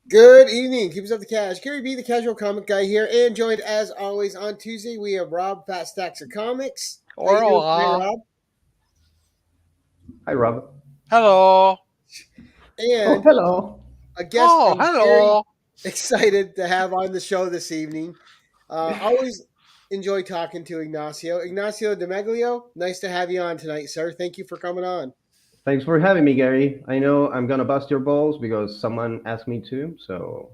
Good evening, keepers of the cash. Gary B, the casual comic guy here, and joined as always on Tuesday, we have Rob, Fat Stacks of Comics. How you doing today, Rob? Hi, Rob. Hello. And hello. a guest I'm hello. very excited to have on the show this evening. Always enjoy talking to Ignacio. Ignacio DiMeglio, nice to have you on tonight, sir. Thank you for coming on. Thanks for having me, Gary. I know I'm gonna bust your balls because someone asked me to, so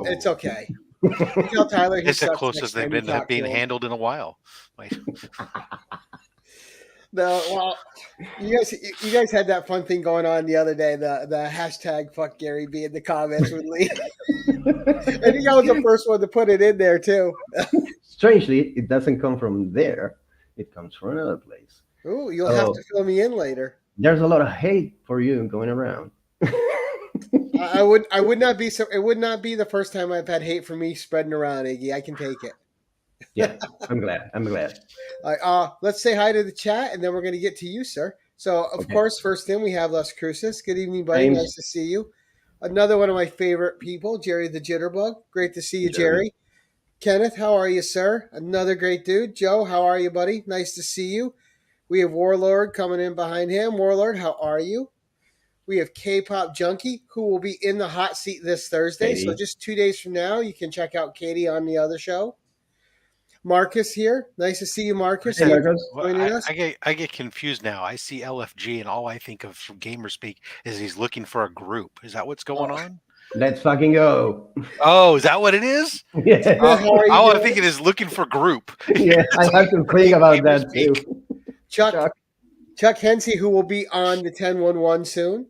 it's okay. Tell Tyler he It's the sucks closest next they've time you been to talk being to him. handled in a while. No, well, you guys had that fun thing going on the other day. The hashtag fuck Gary B in the comments with Lee. I think I was the first one to put it in there too. Strangely, it doesn't come from there. It comes from another place. Ooh, you'll have to fill me in later. There's a lot of hate for you going around. I would not be so. It would not be the first time I've had hate for me spreading around, Iggy. I can take it. Yeah, I'm glad. All right, let's say hi to the chat, and then we're going to get to you, sir. So, of course, first in we have Las Cruces. Good evening, buddy. James. Nice to see you. Another one of my favorite people, Jerry the Jitterbug. Great to see you, Jerry. Kenneth, how are you, sir? Another great dude. Joe, how are you, buddy? Nice to see you. We have Warlord coming in behind him. Warlord, how are you? We have K-Pop Junkie, who will be in the hot seat this Thursday. Katie. So just 2 days from now, you can check out Katie on the other show. Marcus here. Nice to see you, Marcus. Hey, Marcus. I get confused now. I see LFG, and all I think of from Gamerspeak is he's looking for a group. Is that what's going on? Let's fucking go. Oh, is that what it is? Yeah. All I'm thinking is looking for group. Yeah, I have to think about that too. Chuck Hensey, who will be on the 1011 soon.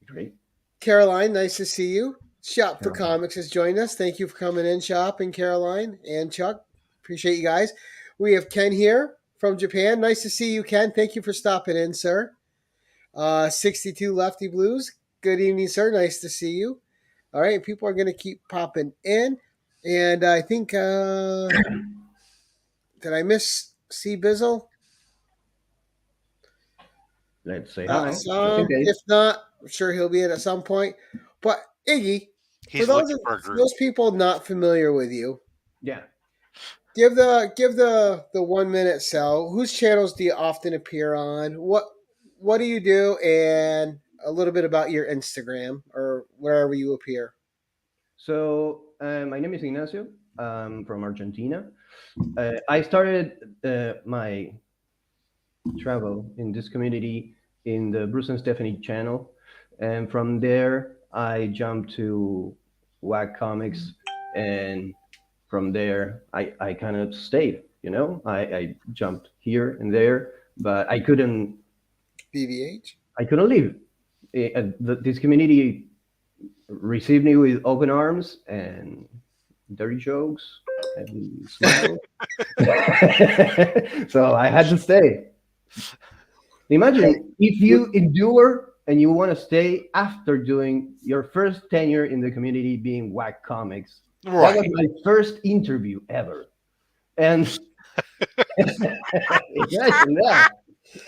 Great. Caroline, nice to see you. Shop for Comics has joined us. Thank you for coming in, Shop, and Caroline and Chuck. Appreciate you guys. We have Ken here from Japan. Nice to see you, Ken. Thank you for stopping in, sir. 62 Lefty Blues. Good evening, sir. Nice to see you. All right, people are going to keep popping in. And I think, did I miss C. Bizzle? Let's say hi. If not, I'm sure he'll be in at some point. But Iggy, for those people not familiar with you, yeah, give the 1 minute sell. Whose channels do you often appear on? What do you do? And a little bit about your Instagram or wherever you appear. So my name is Ignacio. I'm from Argentina. I started my travel in this community in the Bruce and Stephanie channel, and from there I jumped to WAC Comics, and from there I kind of stayed. I jumped here and there, but I couldn't BVH. I couldn't leave. This community received me with open arms and dirty jokes and smiles. So I had to stay. Imagine if you endure and you want to stay after doing your first tenure in the community being WAC Comics. Right. That was my first interview ever. And imagine that.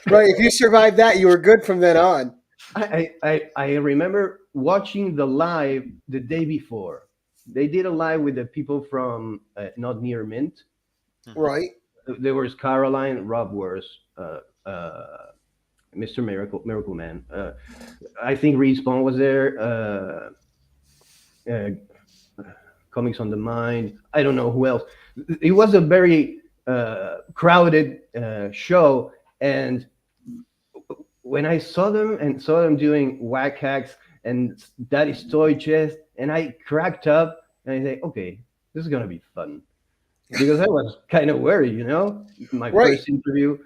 Right, if you survived that, you were good from then on. I remember watching the live the day before. They did a live with the people from Not Near Mint. Right. There was Caroline, Rob was Mr. Miracle Man. I think Respawn was there. Comics on the Mind. I don't know who else. It was a very crowded show, and when I saw them doing whack hacks and Daddy's Toy Chest, and I cracked up and I say, okay, this is gonna be fun, because I was kind of worried, my first interview.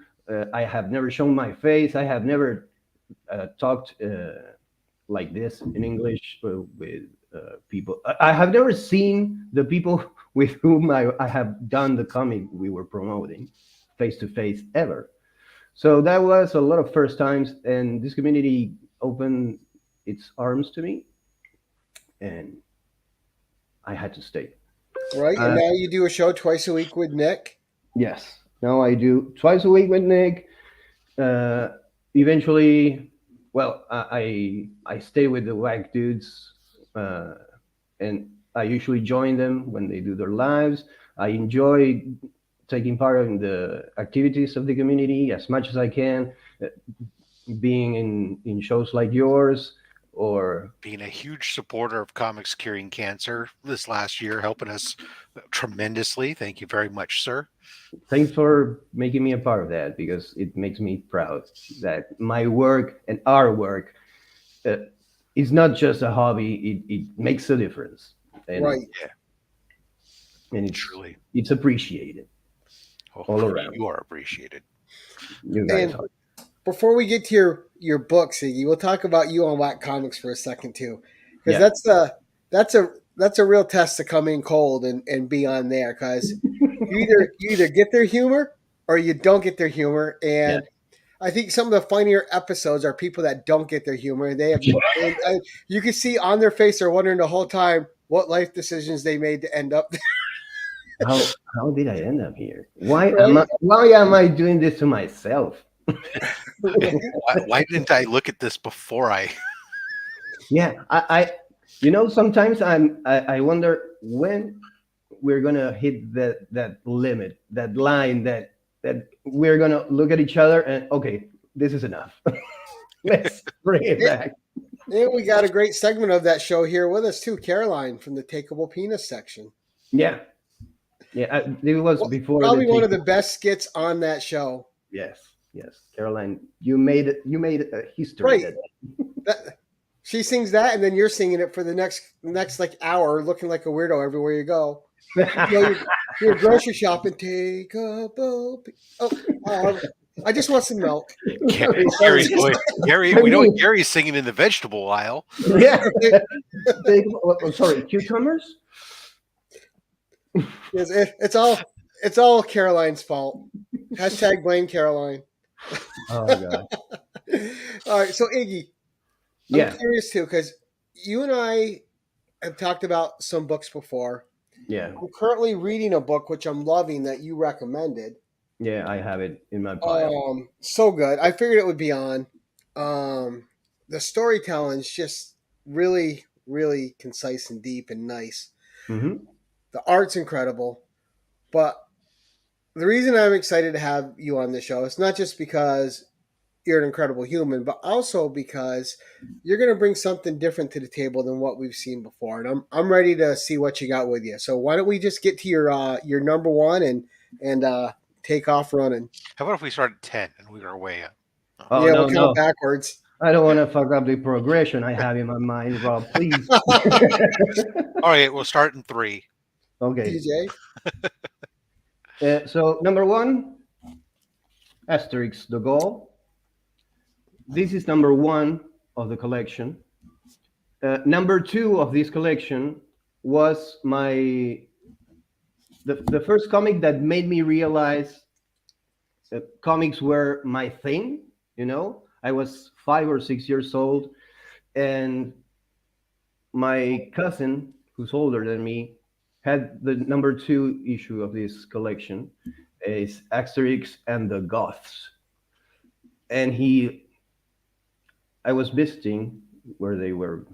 I have never shown my face. I have never talked like this in English with people. I have never seen the people with whom I have done the comic we were promoting face to face ever. So that was a lot of first times, and this community opened its arms to me, and I had to stay. Right, and now you do a show twice a week with Nick. Yes, now I do twice a week with Nick. Eventually, well, I stay with the WAG dudes, and I usually join them when they do their lives. I enjoy taking part in the activities of the community as much as I can, being in shows like yours, or being a huge supporter of Comics Curing Cancer this last year, helping us tremendously. Thank you very much, sir. thanks for making me a part of that, because it makes me proud that my work and our work is not just a hobby. It makes a difference, and, Right. and it's Truly. it's appreciated all around. You are appreciated. You guys And are. before we get to your books, Iggy, we'll talk about you on Whack Comics for a second too, because that's a real test to come in cold and be on there, because you either get their humor or you don't get their humor, and I think some of the funnier episodes are people that don't get their humor. They have, and you can see on their face they're wondering the whole time what life decisions they made to end up there. How did I end up here? Why am I doing this to myself? Why didn't I look at this before I? Yeah, I sometimes I wonder when we're gonna hit that limit, that line, that we're gonna look at each other and, okay, this is enough. Let's bring it back. And we got a great segment of that show here with us too, Caroline from the Takeable Penis section. Yeah, it was before. Probably one of the best skits on that show. Yes, Caroline, you made a history. Right. She sings that, and then you're singing it for the next like hour, looking like a weirdo everywhere you go. You're grocery shopping. Take a boat. I just want some milk. Gary's going. We know Gary's singing in the vegetable aisle. Yeah. Sorry, cucumbers. It's all Caroline's fault. Hashtag blame Caroline. Oh God. All right, so Iggy, I'm curious too, because you and I have talked about some books before. Yeah. I'm currently reading a book which I'm loving that you recommended. Yeah, I have it in my pile. So good. I figured it would be on. The storytelling is just really, really concise and deep and nice. Mm-hmm. The art's incredible. But the reason I'm excited to have you on the show is not just because you're an incredible human, but also because you're going to bring something different to the table than what we've seen before. And I'm ready to see what you got with you. So why don't we just get to your number one and take off running? How about if we start at 10 and we are way up? Oh, yeah, no, we'll count backwards. I don't want to fuck up the progression I have in my mind, Rob. Please. All right, we'll start in 3. Okay. DJ. So number 1, Asterix the Gaul. This is number 1 of the collection. Number 2 of this collection was the first comic that made me realize that comics were my thing. I was 5 or 6 years old, and my cousin, who's older than me, had the number 2 issue of this collection. It's Asterix and the Goths. And I was visiting where they were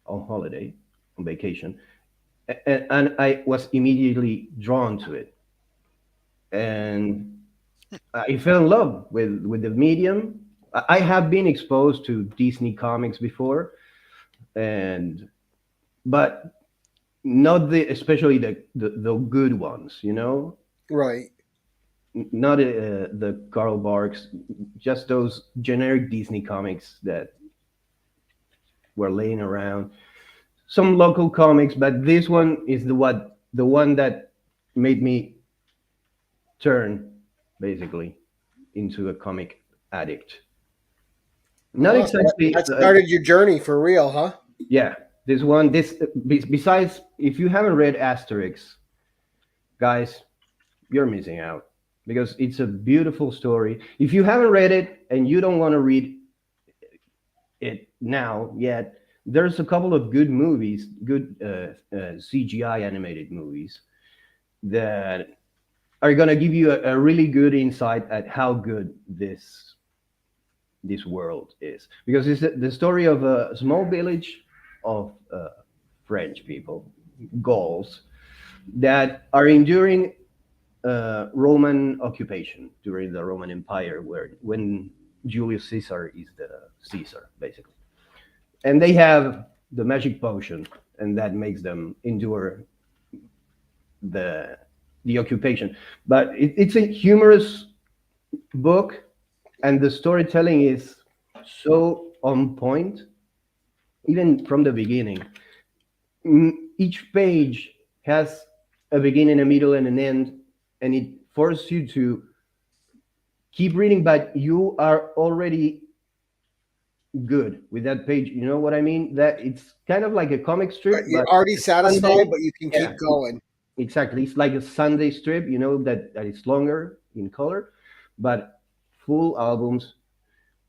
on holiday, on vacation, and I was immediately drawn to it. And I fell in love with the medium. I have been exposed to Disney comics before, but not especially the good ones, Right. Not the Karl Barks, just those generic Disney comics that were laying around. Some local comics, but this one is the one that made me turn basically into a comic addict. Not exactly. That started your journey for real, huh? Yeah, besides, if you haven't read Asterix, guys, you're missing out because it's a beautiful story. If you haven't read it and you don't want to read it now yet, there's a couple of good movies, good CGI animated movies that are gonna give you a really good insight at how good this world is, because it's the story of a small village of French people, Gauls, that are enduring Roman occupation during the Roman Empire, where when Julius Caesar is the Caesar, basically, and they have the magic potion, and that makes them endure the occupation. But it's a humorous book, and the storytelling is so on point, even from the beginning. Each page has a beginning, a middle, and an end, and it forces you to keep reading, but you are already good with that page. You know what I mean? That it's kind of like a comic strip, You're but already satisfied, Sunday, but you can yeah, keep going. exactly. It's like a Sunday strip, that is longer in color, but full albums.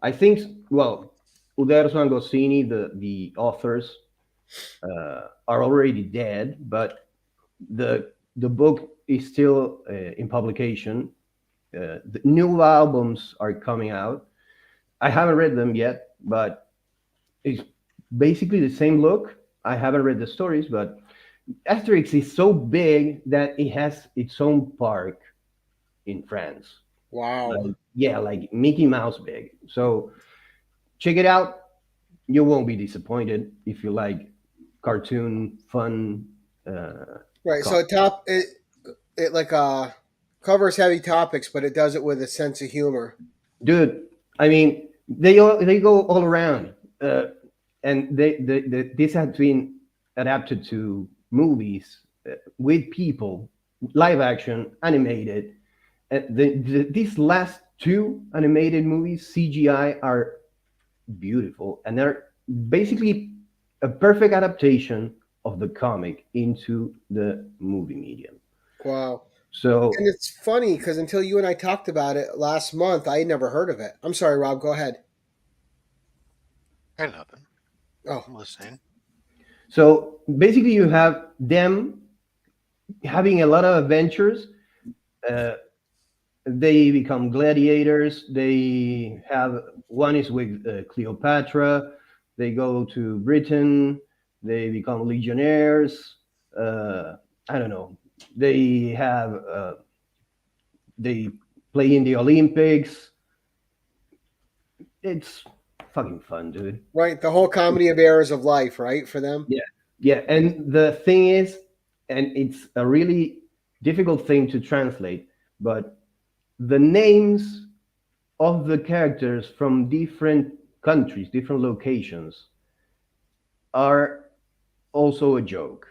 I think, well, Uderzo and Goscinny, the authors, are already dead, but the book is still in publication. The new albums are coming out. I haven't read them yet, but it's basically the same look. I haven't read the stories, but Asterix is so big that it has its own park in France. Wow. Yeah, like Mickey Mouse big. So check it out. You won't be disappointed if you like cartoon fun. Right. So it like covers heavy topics, but it does it with a sense of humor. Dude, I mean, they go all around, and this has been adapted to movies with people, live action, animated. These last two animated movies, CGI, are beautiful, and they're basically a perfect adaptation of the comic into the movie medium. Wow. So And it's funny because until you and I talked about it last month, I had never heard of it. I'm sorry, Rob. Go ahead. I nothing. Oh, I'm listening. So basically, you have them having a lot of adventures. Uh, they become gladiators. They have one is with Cleopatra. They go to Britain. They become legionnaires. I don't know. They have they play in the Olympics. It's fucking fun, dude. right. The whole comedy of errors of life, right, for them. Yeah, yeah. And the thing is, and it's a really difficult thing to translate, but the names of the characters from different countries, different locations, are also a joke,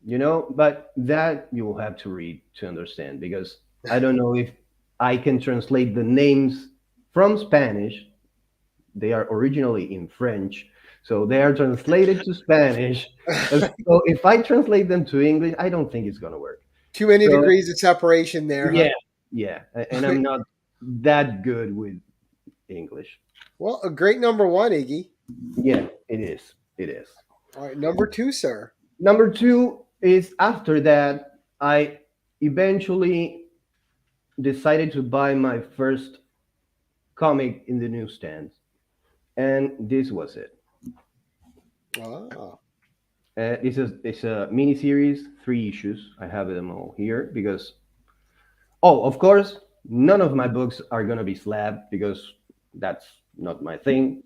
But that you will have to read to understand, because I don't know if I can translate the names from Spanish. They are originally in French, so they are translated to Spanish. And so if I translate them to English, I don't think it's gonna work. Too many So degrees of separation there, huh? yeah, yeah, and I'm not that good with English. Well, a great number one, Iggy. Yeah, it is. It is. All right, number two, sir. Number two is, after that, I eventually decided to buy my first comic in the newsstand, and this was it. Ah, It's a mini series, 3 issues. I have them all here because, oh, of course, none of my books are gonna be slab, because that's not my thing.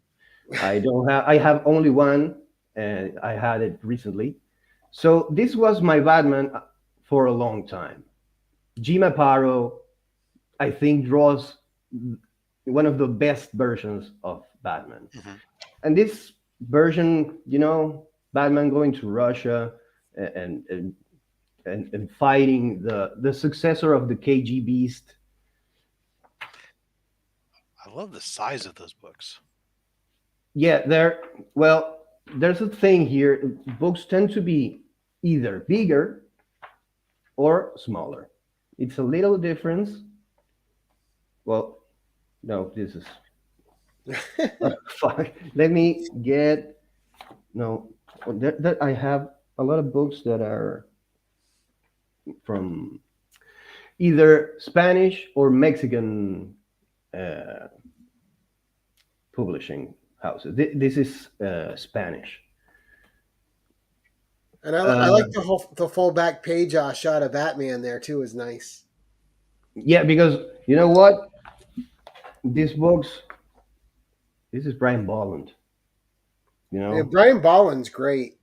I have only one, and I had it recently. So this was my Batman for a long time. Jim Aparo, I think, draws one of the best versions of Batman. Mhm. And this version, Batman going to Russia and fighting the successor of the KG Beast. I love the size of those books. Yeah, there's a thing here. Books tend to be either bigger or smaller. It's a little difference. Well, no, this is fuck. Let me get no. I have a lot of books that are from either Spanish or Mexican uh, publishing houses. This is Spanish. And I Uh, like the full back page shot of Batman there too. Is nice. yeah, because you know what? These books. This is Brian Bolland. You Yeah, know Brian Bolland's great.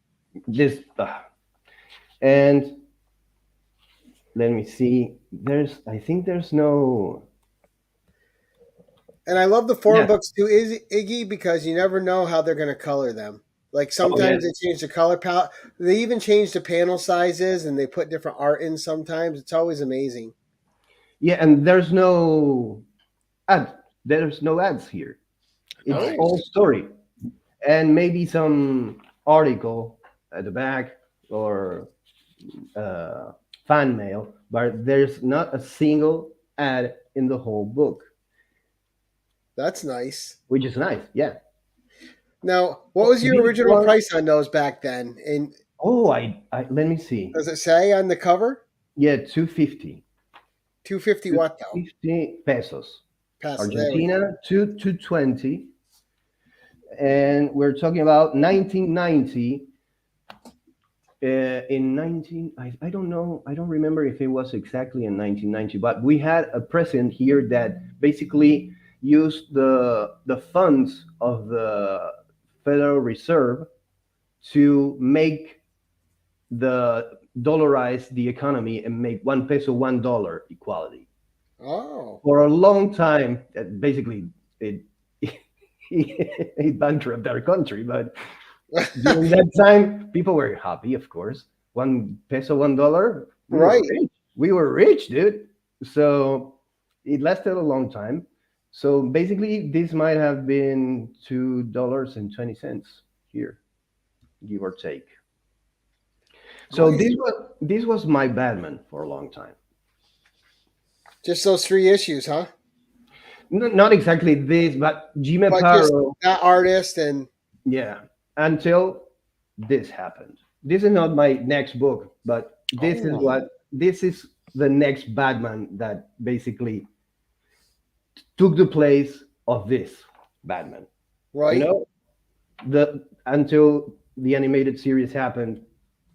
this, and let me see. I think there's no. And I love the form Yeah. books too, Iggy, because you never know how they're going to color them. Like Oh yeah. sometimes they change the color palette. They even change the panel sizes and they put different art in sometimes. It's always amazing. Yeah, and there's no ad. There's no ads here. It's all Nice. story, and maybe some article at the back or uh, fan mail, but there's not a single ad in the whole book, That's nice. which is nice. Yeah. Now, what was your This original one, price on those back then? And oh, I let me see. does it say on the cover? Yeah, 250. 250 what though? 250 pesos. Pass. There we go. Argentina, 220. And we're talking about 1990. In 19, I don't know, I don't remember if it was exactly in 1990, but we had a president here that basically used the funds of the Federal Reserve to make the dollarize the economy and make 1 peso $1 equality Oh, for a long time. Basically, it it bankrupt our country, but during that time, people were happy, of course. 1 peso, $1. We were right. rich. We were rich, dude. So it lasted a long time. So basically, this might have been $2.20 here, give or take. So Nice. this was my Batman for a long time. Just those 3 issues, huh? Not exactly this, but Jimmy But just Paro. that artist and Yeah, until this happened. This is not my next book, but oh, this is the next Batman that basically took the place of this Batman. You right. know, the until the animated series happened,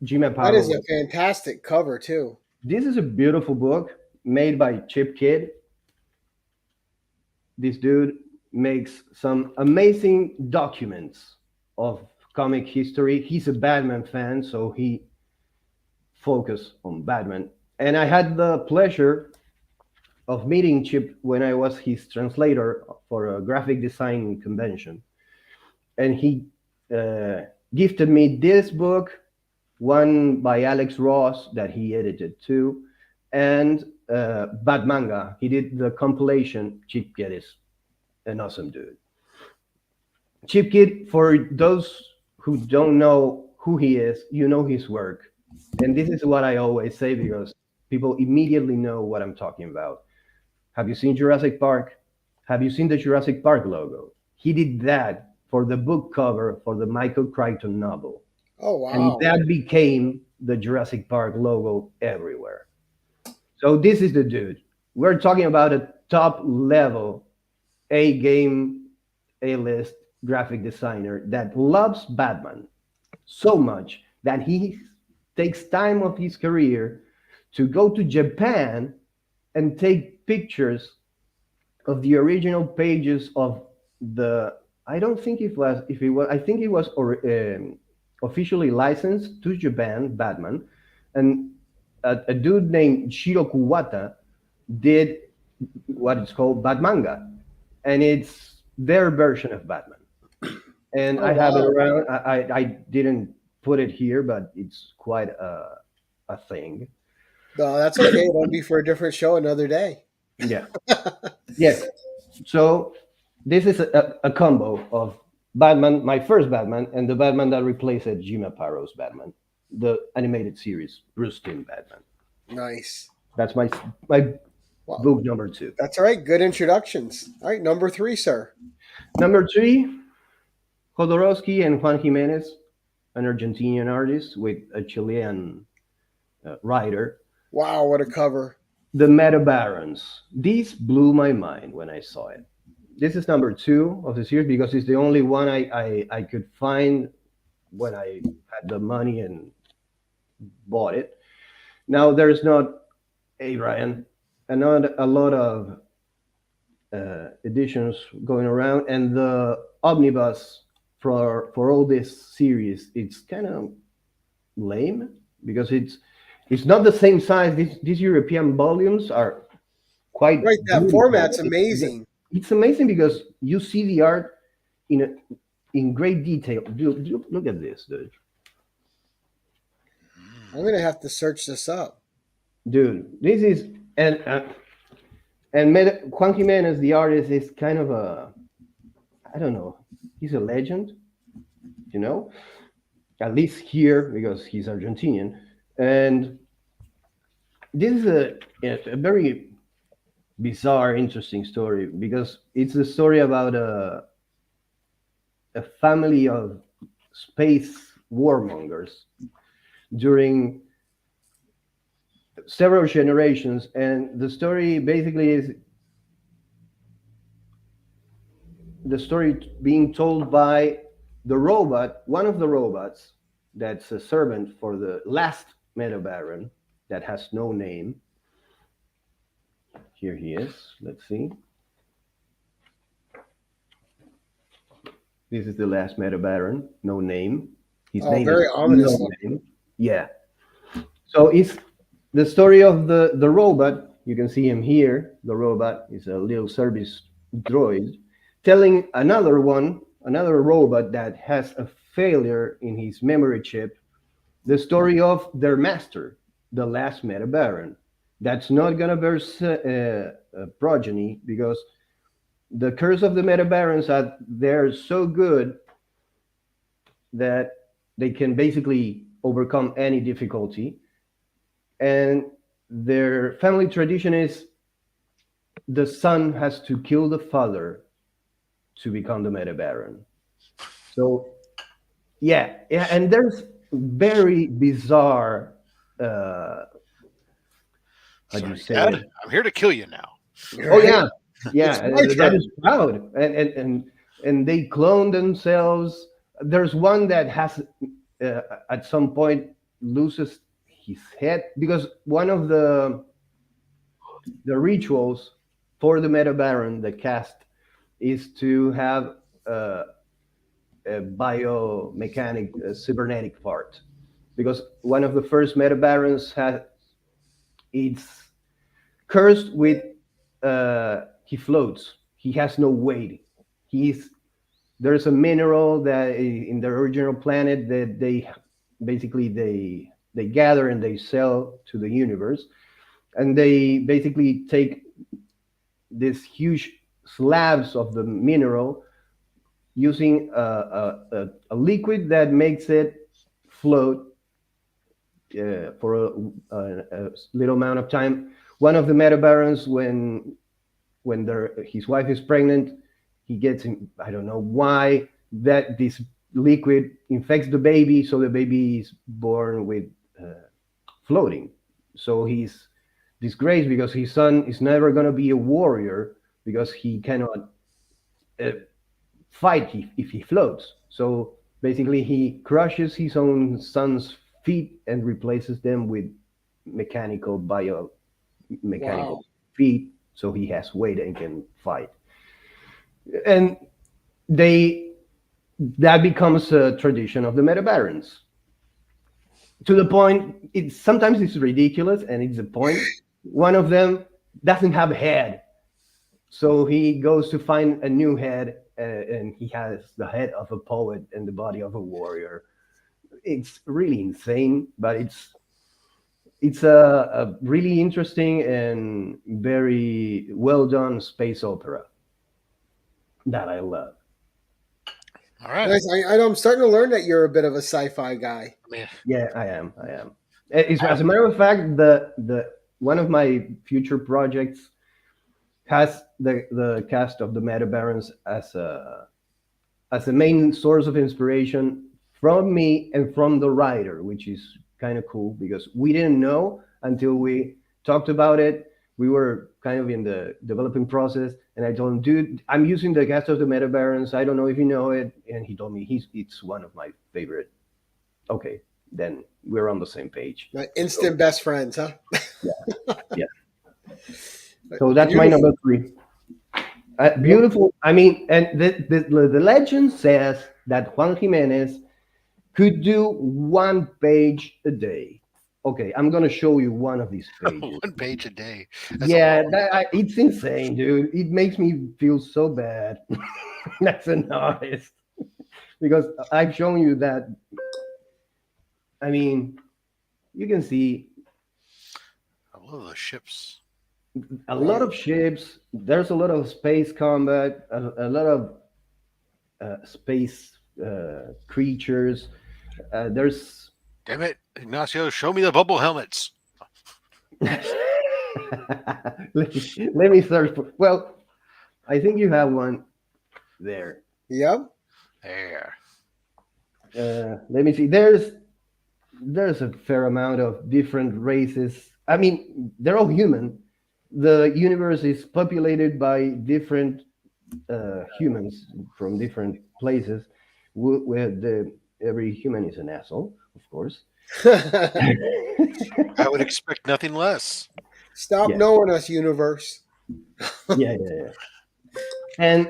Jimmy That Paro is a was. fantastic cover too. This is a beautiful book made by Chip Kidd. This dude makes some amazing documents of comic history. He's a Batman fan, so he focused on Batman. And I had the pleasure of meeting Chip when I was his translator for a graphic design convention. And he uh, gifted me this book, one by Alex Ross that he edited too, and Batmanga. He did the compilation. Chip Kidd is an awesome dude. Chip Kidd, for those who don't know who he is, you know his work. And this is what I always say because people immediately know what I'm talking about. Have you seen Jurassic Park? Have you seen the Jurassic Park logo? He did that for the book cover for the Michael Crichton novel. Oh And wow. that became the Jurassic Park logo everywhere. So this is the dude. We're talking about a top level A game, A list graphic designer that loves Batman so much that he takes time of his career to go to Japan and take pictures of the original pages of the. I don't think it was if it was. I think it was officially licensed to Japan, Batman, and a dude named Shiro Kuwata did what is called Batmanga, and it's their version of Batman. And Oh I have it wow. around. I didn't put it here, but it's quite a thing. No, that's okay. It'll be for a different show another day. Yeah. Yes. So this is a combo of Batman, my first Batman, and the Batman that replaced Jim Apato's Batman, the animated series, Bruce Timm Batman. Nice. That's my Wow. book number 2. That's all right. Good introductions. All right, number 3, sir. Number 3, Jodorowsky and Juan Jimenez, an Argentinian artist with a Chilean writer. Wow, what a cover. The Meta Barons. This blew my mind when I saw it. This is number 2 of the series because it's the only one I could find when I had the money and bought it. Now there's not Ryan, and not a lot of editions going around, and the omnibus for all this series, it's kind of lame because it's not the same size. These European volumes are quite Right, that beautiful. format's amazing. It's amazing because you see the art in great detail. Look at this, dude. I'm going to have to search this up. Dude, this is Juan Jimenez, the artist, is kind of I don't know, he's a legend, at least here because he's Argentinian. And this is a very bizarre, interesting story because it's a story about a family of space warmongers during several generations, and the story basically is the story being told by one of the robots that's a servant for the last Meta Baron that has no name. Here he is. Let's see. This is the last Meta Baron, no name. His name very is ominous. No name. Yeah. So it's the story of the robot. You can see him here. The robot is a little service droid telling another robot that has a failure in his memory chip, the story of their master, the last Meta Baron. That's not going to bear a progeny because the curse of the Meta Barons are they're so good that they can basically overcome any difficulty. And their family tradition is the son has to kill the father to become the Meta Baron. So, yeah, and there's very bizarre. How do you say? Dad, I'm here to kill you now. Oh yeah, yeah. It's my That turn. is proud, and they clone themselves. There's one that has at some point loses his head because one of the rituals for the Meta Baron, the cast, is to have a biomechanic, cybernetic part, because one of the first Meta Barons it's cursed with he floats. He has no weight. There's a mineral that in the original planet that they basically they gather and they sell to the universe, and they basically take these huge slabs of the mineral using a liquid that makes it float for a little amount of time. One of the Meta Barons, when his wife is pregnant, he gets I don't know why that this liquid infects the baby, so the baby is born with floating. So he's disgraced because his son is never going to be a warrior because he cannot fight if he floats. So basically he crushes his own son's feet and replaces them with mechanical feet, so he has weight and can fight. And that becomes a tradition of the Meta Barons, to the point sometimes it's ridiculous, and it's a point. One of them doesn't have a head, so he goes to find a new head, and he has the head of a poet and the body of a warrior. It's really insane, but it's a really interesting and very well done space opera that I love. All right. Nice. I know I'm starting to learn that you're a bit of a sci-fi guy. Man, Yeah, I am. As a matter of fact, the one of my future projects has the cast of the Meta Barons as the main source of inspiration from me and from the writer, which is kind of cool because we didn't know until we talked about it. We were kind of in the developing process, and I told him, dude, I'm using the cast of the Meta Barons. I don't know if you know it. And he told me it's one of my favorite. Okay, then we're on the same page. Instant best friends, huh? Yeah. So that's my number 3. Beautiful. I mean, and the legend says that Juan Jimenez could do 1 page a day. Okay, I'm gonna show you one of these pages. 1 page a day. It's insane, dude. It makes me feel so bad as an artist because I've shown you that. I mean, you can see I love those ships. a lot of ships. There's a lot of space combat, a lot of space creatures. There's Damn it, Ignacio, show me the bubble helmets. let me search for. Well, I think you have one there. Yep. There. Let me see. There's a fair amount of different races. I mean, they're all human. The universe is populated by different humans from different places. Where every human is an asshole, of course. I would expect nothing less. Stop knowing us, universe. Yeah. And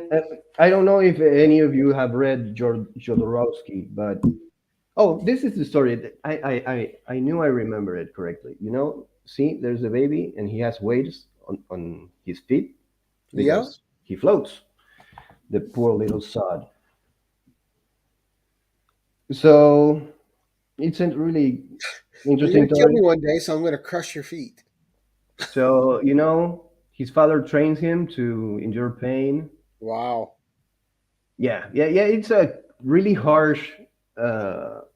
I don't know if any of you have read Jodorowsky, but this is the story. That I knew I remember it correctly. You know, see, there's a baby and he has weights on his feet because he floats. The poor little sod. So it's a really interesting You're gonna kill me one day, so I'm gonna crush your feet. So, his father trains him to endure pain. Wow. Yeah. It's a really harsh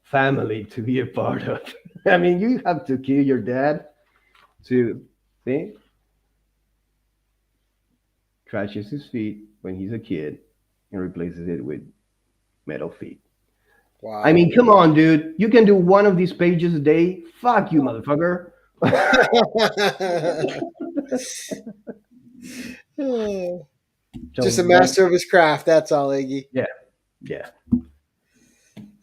family to be a part of. I mean, you have to kill your dad to see. Crashes his feet when he's a kid and replaces it with metal feet. Wow. I mean, come on, dude. You can do one of these pages a day. Fuck you, motherfucker. Just a master of his craft. That's all, Iggy. Yeah.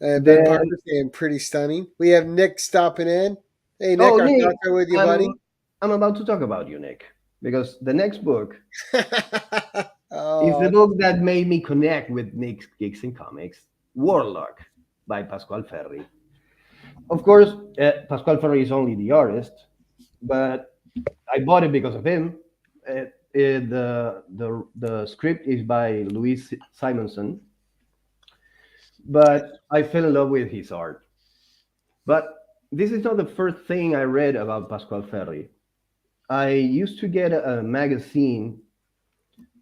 Ben Parker saying pretty stunning. We have Nick stopping in. Hey, Nick, our Nick, thoughts are with you, buddy. I'm about to talk about you, Nick, because the next book is Oh, the book that made me connect with Nick's Geeks in Comics, Warlock by Pasquale Ferri. Of course, Pasquale Ferri is only the artist, but I bought it because of him. The script is by Louise Simonson, but I fell in love with his art. But this is not the first thing I read about Pasquale Ferri. I used to get a magazine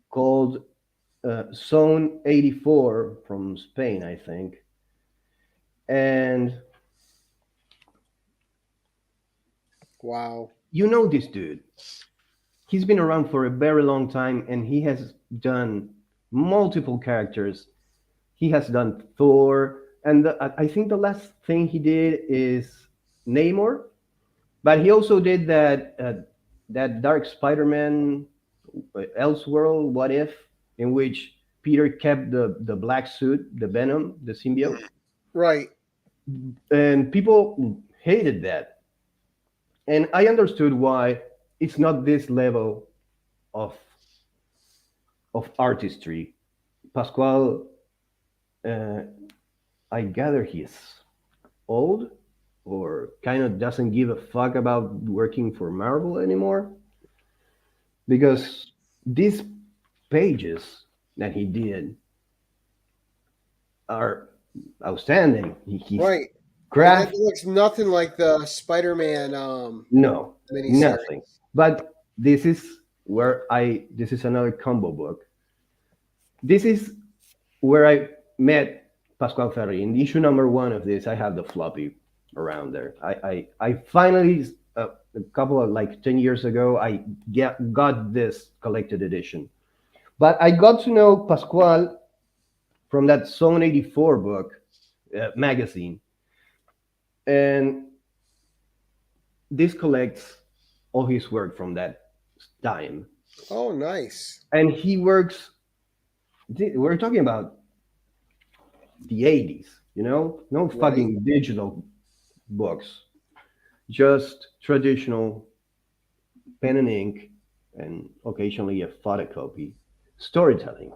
called Zone 84 from Spain, I think. And wow. You know this dude. He's been around for a very long time, and he has done multiple characters. He has done Thor, and I think the last thing he did is Namor. But he also did that Dark Spider-Man Elseworld What If, in which Peter kept the black suit, the Venom, the symbiote. Right. And people hated that. And I understood why. It's not this level of artistry. Pasquale, I gather he's old or kind of doesn't give a fuck about working for Marvel anymore, because these pages that he did are outstanding. He's right. craft. It looks nothing like the Spider-Man No, miniseries. nothing. But this is another combo book. This is where I met Pasquale Ferri. In issue number 1 of this, I have the floppy around there. I finally a couple of like 10 years ago, got this collected edition. But I got to know Pascual from that Zone 84 book magazine. And this collects all his work from that time. Oh, nice. And he works, we're talking about the 80s, no Right. fucking digital books, just traditional pen and ink and occasionally a photocopy storytelling.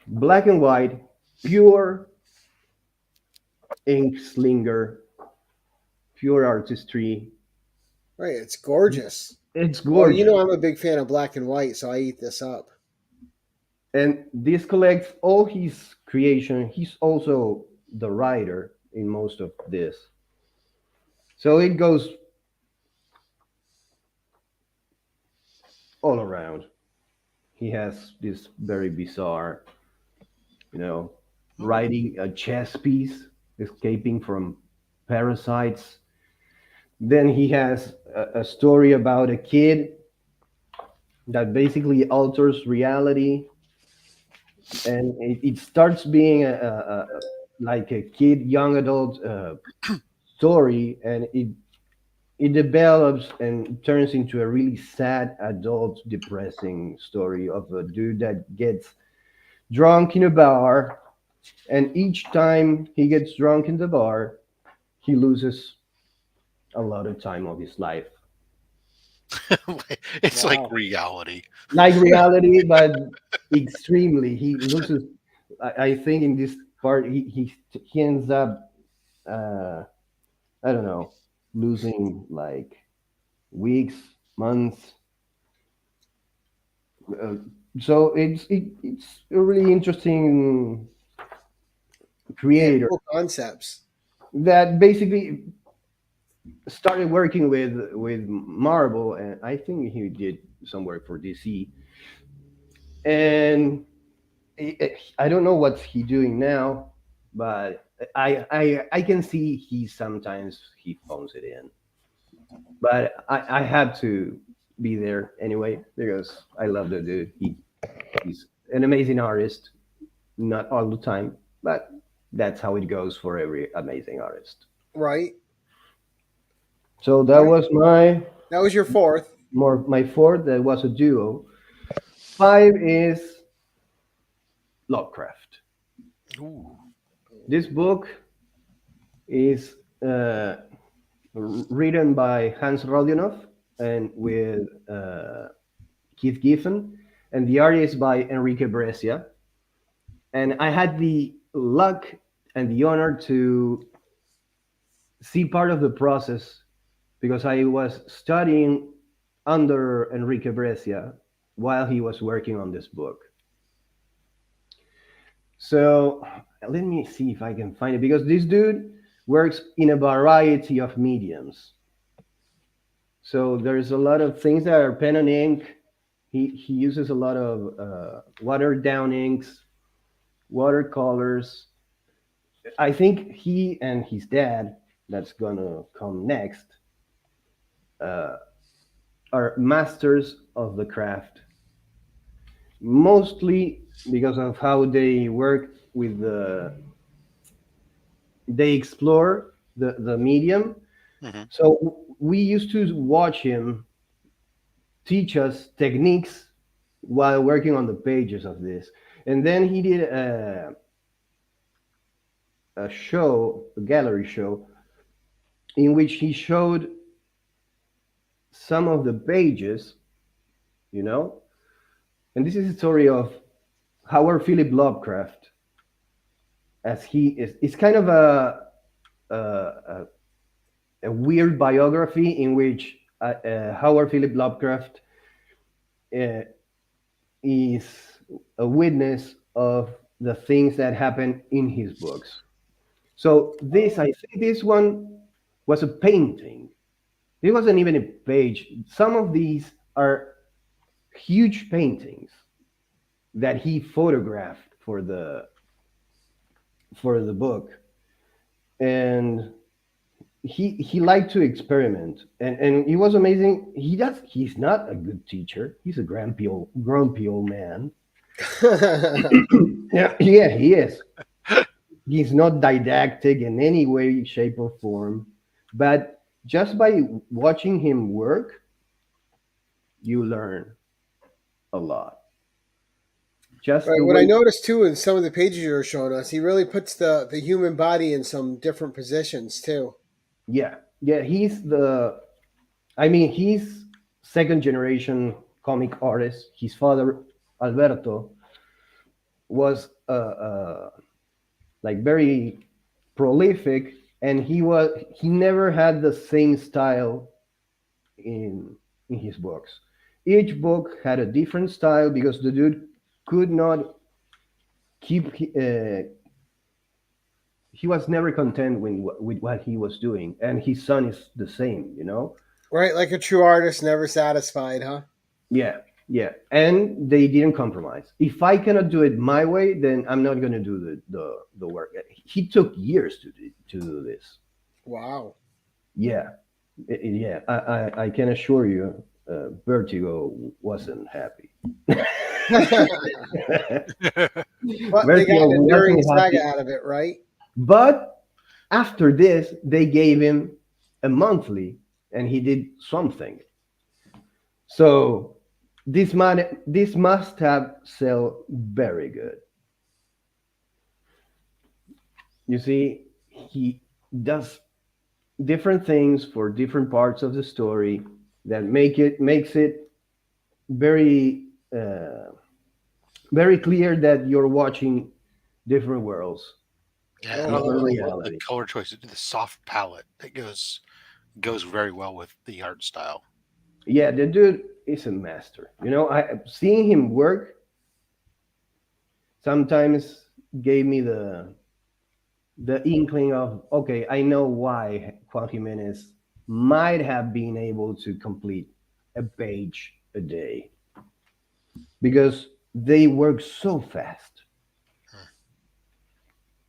Black and white, pure ink slinger, pure artistry. Right. It's gorgeous. It's Well, you gorgeous. know I'm a big fan of black and white, so I eat this up. And this collects all his creation. He's also the writer in most of this. So it goes all around. He has this very bizarre, writing a chess piece, escaping from parasites. Then he has a story about a kid that basically alters reality, and it starts being like a kid, young adult story, and it develops and turns into a really sad adult depressing story of a dude that gets drunk in a bar, and each time he gets drunk in the bar he loses a lot of time of his life, It's like Wow. reality. like reality, but extremely he loses. I think in this part he ends up uh I don't know, losing like weeks, months. uh, so it's a really interesting Yeah, creator cool concepts. that basically started working with Marvel, and I think he did some work for DC. And I don't know what he's doing now, but I can see he sometimes he phones it in. But I had to be there anyway because I love the dude. He's an amazing artist, not all the time, but that's how it goes for every amazing artist. Right. So that All right. was That was your fourth. my fourth. That was a duo. Five is Lovecraft. Ooh. This book is written by Hans Rodionov and with Keith Giffen, and the art is by Enrique Brescia. And I had the luck and the honor to see part of the process because I was studying under Enrique Brescia while he was working on this book. So let me see if I can find it because this dude works in a variety of mediums. So there's a lot of things that are pen and ink. He uses a lot of watered down inks, watercolors. I think he and his dad, that's gonna come next, uh, are masters of the craft, mostly because of how they work with they explore the medium. Mhm. So we used to watch him teach us techniques while working on the pages of this. And then he did a show, a gallery show, in which he showed some of the pages, you know. And this is a story of Howard Philip Lovecraft, as he is. It's kind of a, a weird biography in which Howard Philip Lovecraft uh, is a witness of the things that happen in his books. So this, I think, this one was a painting. It wasn't even a page. Some of these are huge paintings that he photographed for the book, and he liked to experiment, and it was amazing. He's not a good teacher. He's a grumpy old man. Yeah, he is. He's not didactic in any way, shape, or form. But just by watching him work, you learn a lot. Just Right. the What I way, noticed too in some of the pages you were showing us, he really puts the human body in some different positions too. yeah, yeah. He's second generation comic artist. His father, Alberto, was like very prolific, and he never had the same style in his books. Each book had a different style because the dude could not keep. He was never content with what he was doing, and his son is the same. Right, like a true artist, never satisfied, huh? Yeah, yeah, and they didn't compromise. If I cannot do it my way, then I'm not going to do the work. He took years to do this. Wow. Yeah, yeah. I can assure you, Vertigo wasn't happy. But they got Vertigo an enduring wasn't happy. saga out of it, right? But after this, they gave him a monthly, and he did something. So this must have sell very good. You see, he does different things for different parts of the story that makes it very very clear that you're watching different worlds, Yeah, Oh, and I different love the reality. color choice, the soft palette that goes very well with the art style. Yeah, the dude is a master. I seeing him work sometimes gave me the inkling of, okay, I know why Juan Jimenez might have been able to complete a page a day, because they work so fast.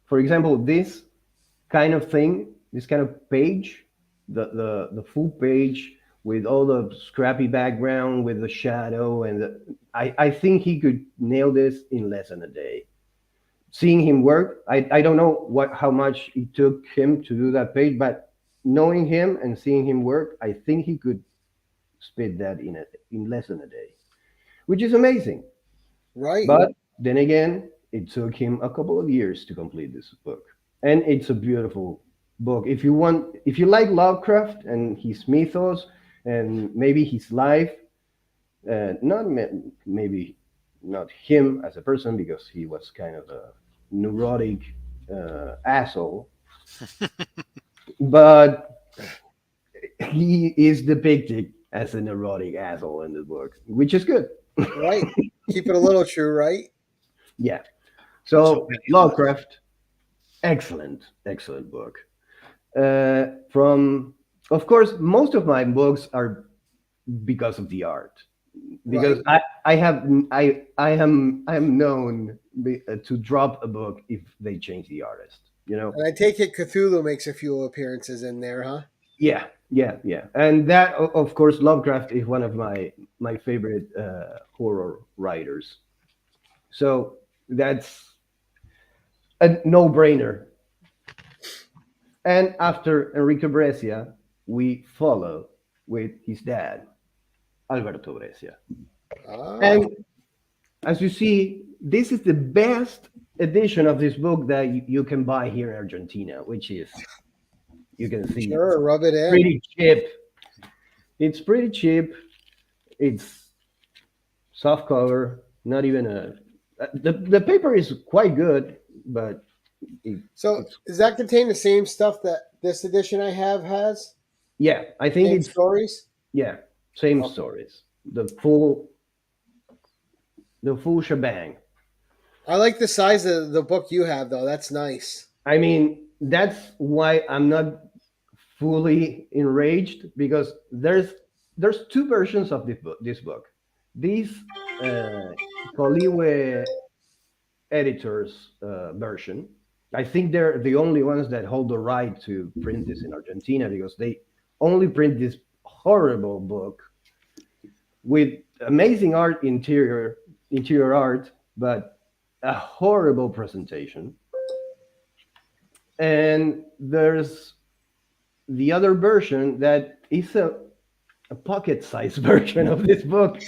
For example, this kind of thing, this kind of page, the full page with all the scrappy background with the shadow, and I think he could nail this in less than a day. Seeing him work, I don't know how much it took him to do that page, but knowing him and seeing him work, I think he could spit that in less than a day, which is amazing. right. But then again, it took him a couple of years to complete this book, and it's a beautiful book. If you like Lovecraft and his mythos and maybe his life, not maybe not him as a person, because he was kind of a neurotic asshole, but he is depicted as a neurotic asshole in the book, which is good. Right. Keep it a little true, right? Yeah. So So many of us. Lovecraft, excellent book. From Of course, most of my books are because of the art, because Right. I am known to drop a book if they change the artist. And I take it Cthulhu makes a few appearances in there, huh? Yeah, yeah, yeah. And that, of course, Lovecraft is one of my favorite horror writers. So that's a no-brainer. And after Enrique Brescia, we follow with his dad, Alberto Brescia. Ah, And as you see, this is the best edition of this book that you can buy here in Argentina, which is, you can see, sure. Rub it in. pretty cheap. It's pretty cheap. It's soft cover, not even the paper is quite good, but So, it's does that contain the same stuff that this edition I have has? yeah, I think Same it's stories? yeah, same Okay. stories. The full shebang. I like the size of the book you have, though. That's nice. I mean, that's why I'm not fully enraged, because there's two versions of this book. This uh, Coliwe editors version. I think they're the only ones that hold the right to print this in Argentina because they only print this horrible book with amazing art, interior art, but a horrible presentation. And there's the other version that is a pocket-sized version of this book,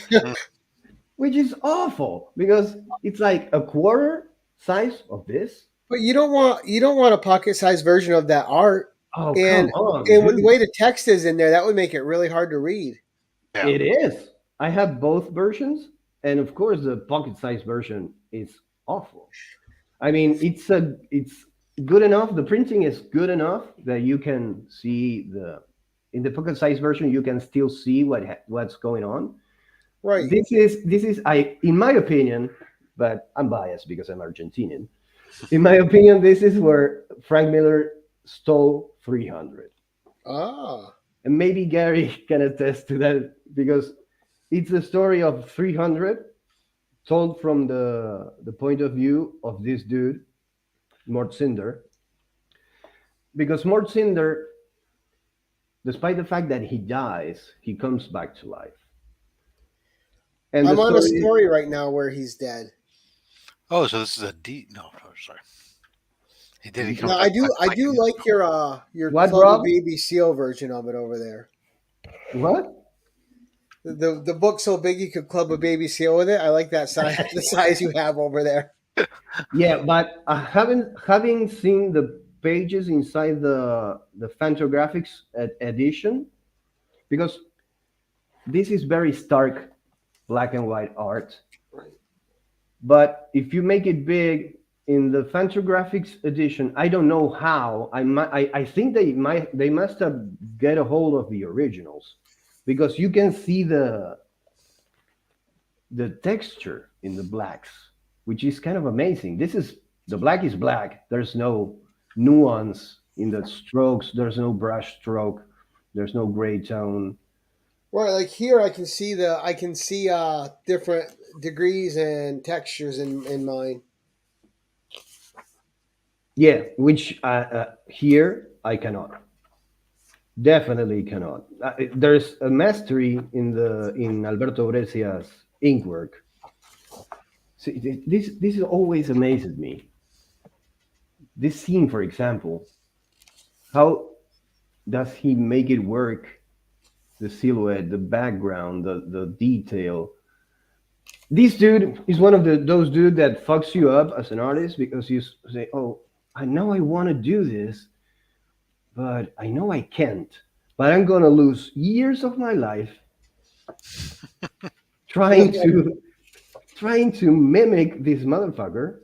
which is awful because it's like a quarter size of this. But you don't want a pocket-sized version of that art. Oh, And come on, and with the dude. way the text is in there, that would make it really hard to read. Yeah. It is. I have both versions, and of course, the pocket-sized version is awful. I mean, it's good enough. The printing is good enough that you can see the in the pocket-sized version. You can still see what's going on. Right. This is I in my opinion, but I'm biased because I'm Argentinian. In my opinion, this is where Frank Miller stole 300. Ah. And maybe Gary can attest to that because it's the story of 300 told from the point of view of this dude, Mort Cinder. Because Mort Cinder, despite the fact that he dies, he comes back to life. And I'm the on a story, story right now where he's dead. Oh, so this is a D. No, sorry. He did. He comes Now back I do like your What, Club Rob? of Baby Seal version of it over there. what? The book's so big you could club a baby seal with it. I like that size, the size you have over there. Yeah, but I haven't having seen the pages inside the Fantagraphics edition because this is very stark black and white art. But if you make it big in the Fantagraphics edition, I don't know how. I think they must have get a hold of the originals because you can see the texture in the blacks, which is kind of amazing. The black is black. There's no nuance in the strokes. There's no brush stroke. There's no gray tone. Right, like here I can see different degrees and textures in mine. Yeah, which here I cannot. Definitely cannot. There's a mastery in Alberto Brescia's ink work. See, this always amazes me. This scene, for example, how does he make it work? The silhouette, the background, the detail. This dude is one of those dude that fucks you up as an artist because you say, "Oh, I know I want to do this, but I know I can't. But I'm gonna lose years of my life trying to mimic this motherfucker."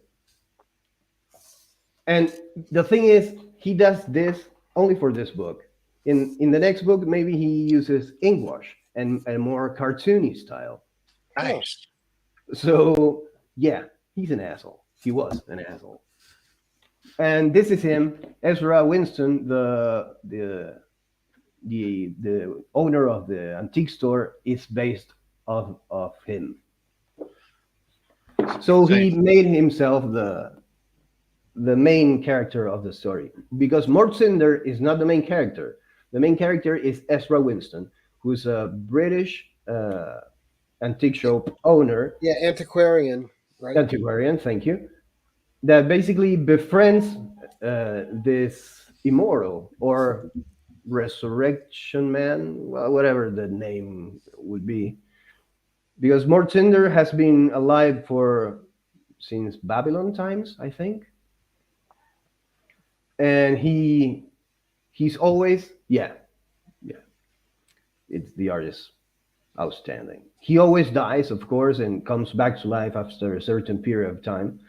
And the thing is, he does this only for this book. In the next book, maybe he uses ink wash and a more cartoony style. Nice. So yeah, he's an asshole. He was an asshole. And this is him, Ezra Winston, the owner of the antique store, is based of him. So he made himself the main character of the story because Mort Cinder is not the main character. The main character is Ezra Winston, who's a British antique shop owner. Yeah, antiquarian, right? Antiquarian, thank you. That basically befriends this immortal or resurrection man, well, whatever the name would be, because Mort Cinder has been alive since Babylon times, I think, and he's always yeah. It's the artist, outstanding. He always dies, of course, and comes back to life after a certain period of time.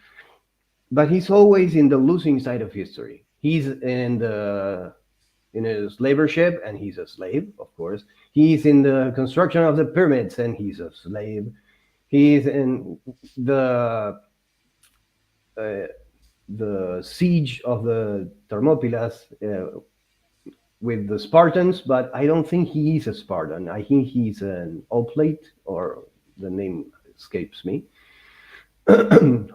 But he's always in the losing side of history. He's in a slaver ship, and he's a slave, of course. He's in the construction of the pyramids, and he's a slave. He's in the siege of the Thermopylas with the Spartans, but I don't think he is a Spartan. I think he's an Oplate, or the name escapes me.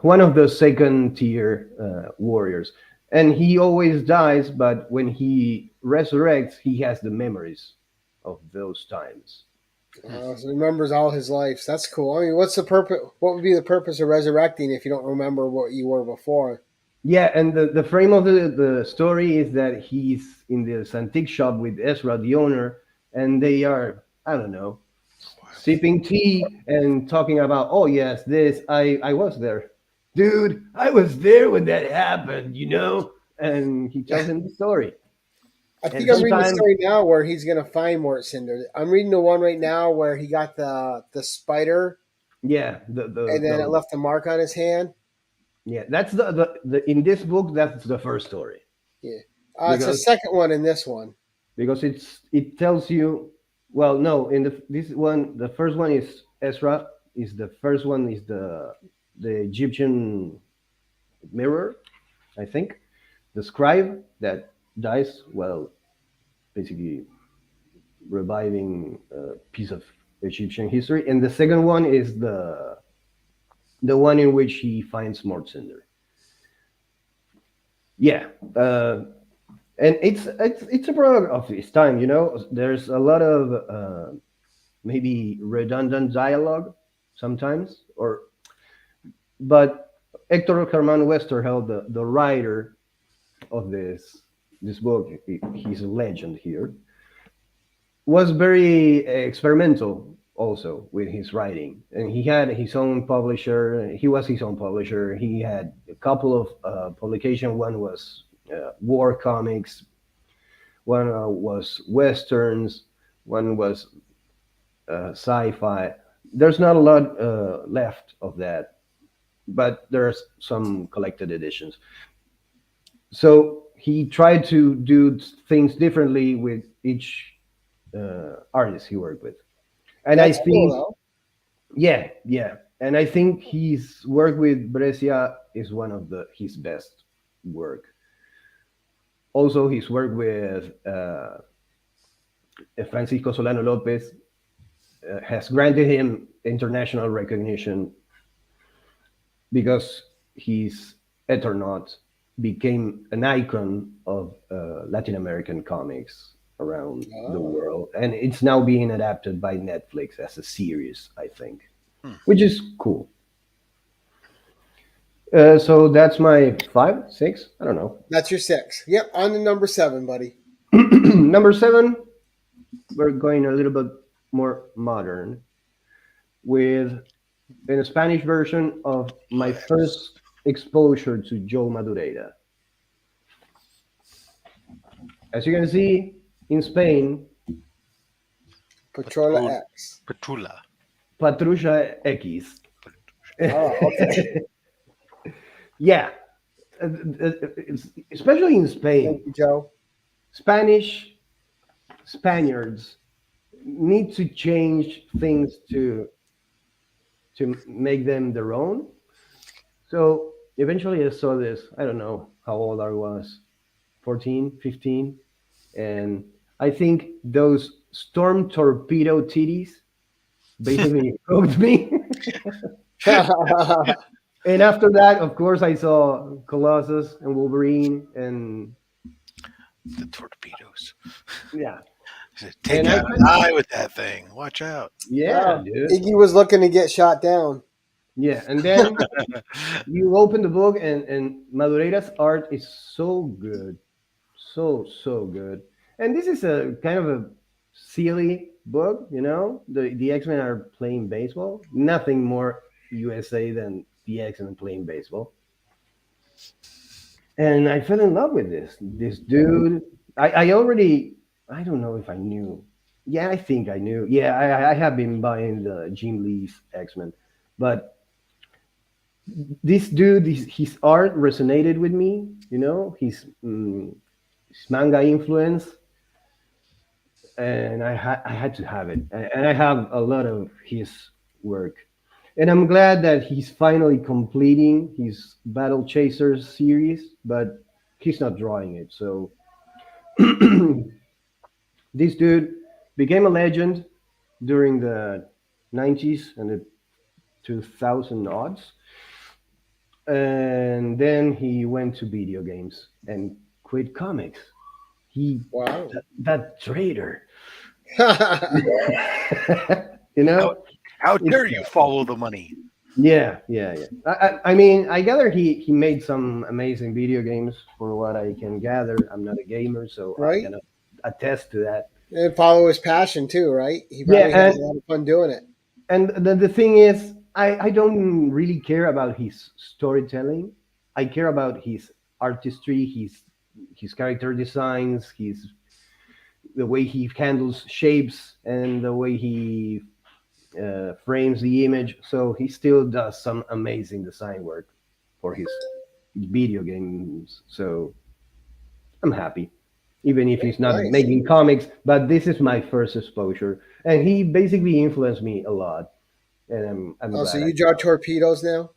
One of the second tier warriors. and he always dies, but when he resurrects, he has the memories of those times. So he remembers all his life. That's cool. I mean, what's the purpose? What would be the purpose of resurrecting if you don't remember what you were before? Yeah, and the frame of the story is that he's in this antique shop with Ezra, the owner, and they are, I don't know, sipping tea and talking about, oh yes, this I was there, dude, I was there when that happened, and he tells him the story. I And think I'm reading the sometimes, story now where he's gonna find Mort Cinder. I'm reading the one right now where he got the spider, yeah, the and then it the left a mark on his hand. yeah, that's the in this book, that's the first story. Yeah, it's the because second one in this one. because it tells you, well, no, in this one, the first one is Ezra, is the first one is the Egyptian mirror, I think, the scribe that dies while basically reviving a piece of Egyptian history, and the second one is the one in which he finds Mort Cinder. Yeah, and it's a product of its time. There's a lot of maybe redundant dialogue sometimes, but Hector Herman Westerheld, the writer of this book, he's a legend here, was very experimental also with his writing, and he had his own publisher. He was his own publisher. He had a couple of publication. One was war comics, one was westerns, one was sci-fi. There's not a lot left of that, but there's some collected editions. So he tried to do things differently with each artist he worked with, and I That's cool think, though. yeah, and I think his work with Brescia is one of his best work. Also, his work with Francisco Solano Lopez has granted him international recognition because his Eternaut became an icon of Latin American comics around the Oh, world, and it's now being adapted by Netflix as a series, I think, Hmm. which is cool. So that's my 5, 6. I don't know. that's your six. Yep, on to number seven, buddy. Number 7, we're going a little bit more modern with in a Spanish version of my first exposure to Joe Madureira. As you can see, in Spain, Patrola X. Petula. Patrulla X. Oh, okay. Yeah, especially in Thank Spain, you, Joe. Spaniards need to change things to make them their own. So eventually I saw this. I don't know how old I was, 14, 15. And I think those storm torpedo titties basically hooked me. And after that, of course, I saw Colossus and Wolverine, and The torpedoes. yeah, Take and I out an eye with that thing. Watch out. yeah, Oh, dude, Iggy was looking to get shot down. yeah. And then you open the book, and Madureira's art is so good, so good. And this is a kind of a silly book, The X Men are playing baseball. Nothing more USA than the X Men playing baseball. And I fell in love with this dude. I already, I don't know if I knew. Yeah, I think I knew. Yeah, I have been buying the Jim Lee's X Men, but this dude, his art resonated with me. His manga influence, and I had to have it, and I have a lot of his work, and I'm glad that he's finally completing his Battle Chasers series, but he's not drawing it. So this dude became a legend during the 90s and the 2000 odds. and then he went to video games and quit comics. He Wow. that traitor. Right. You How, know, how it's dare you follow the money? yeah. I mean, I gather he made some amazing video games. For what I can gather, I'm not a gamer, so I cannot attest to that. And follow his passion too, right? He Yeah, probably has a lot of fun doing it. and the thing is, I don't really care about his storytelling. I care about his artistry, his character designs, his the way he handles shapes, and the way he frames the image. So he still does some amazing design work for his video games. So I'm happy, even if he's not Nice. making comics. But this is my first exposure, and he basically influenced me a lot. And I'm Oh, so glad. you draw torpedoes now?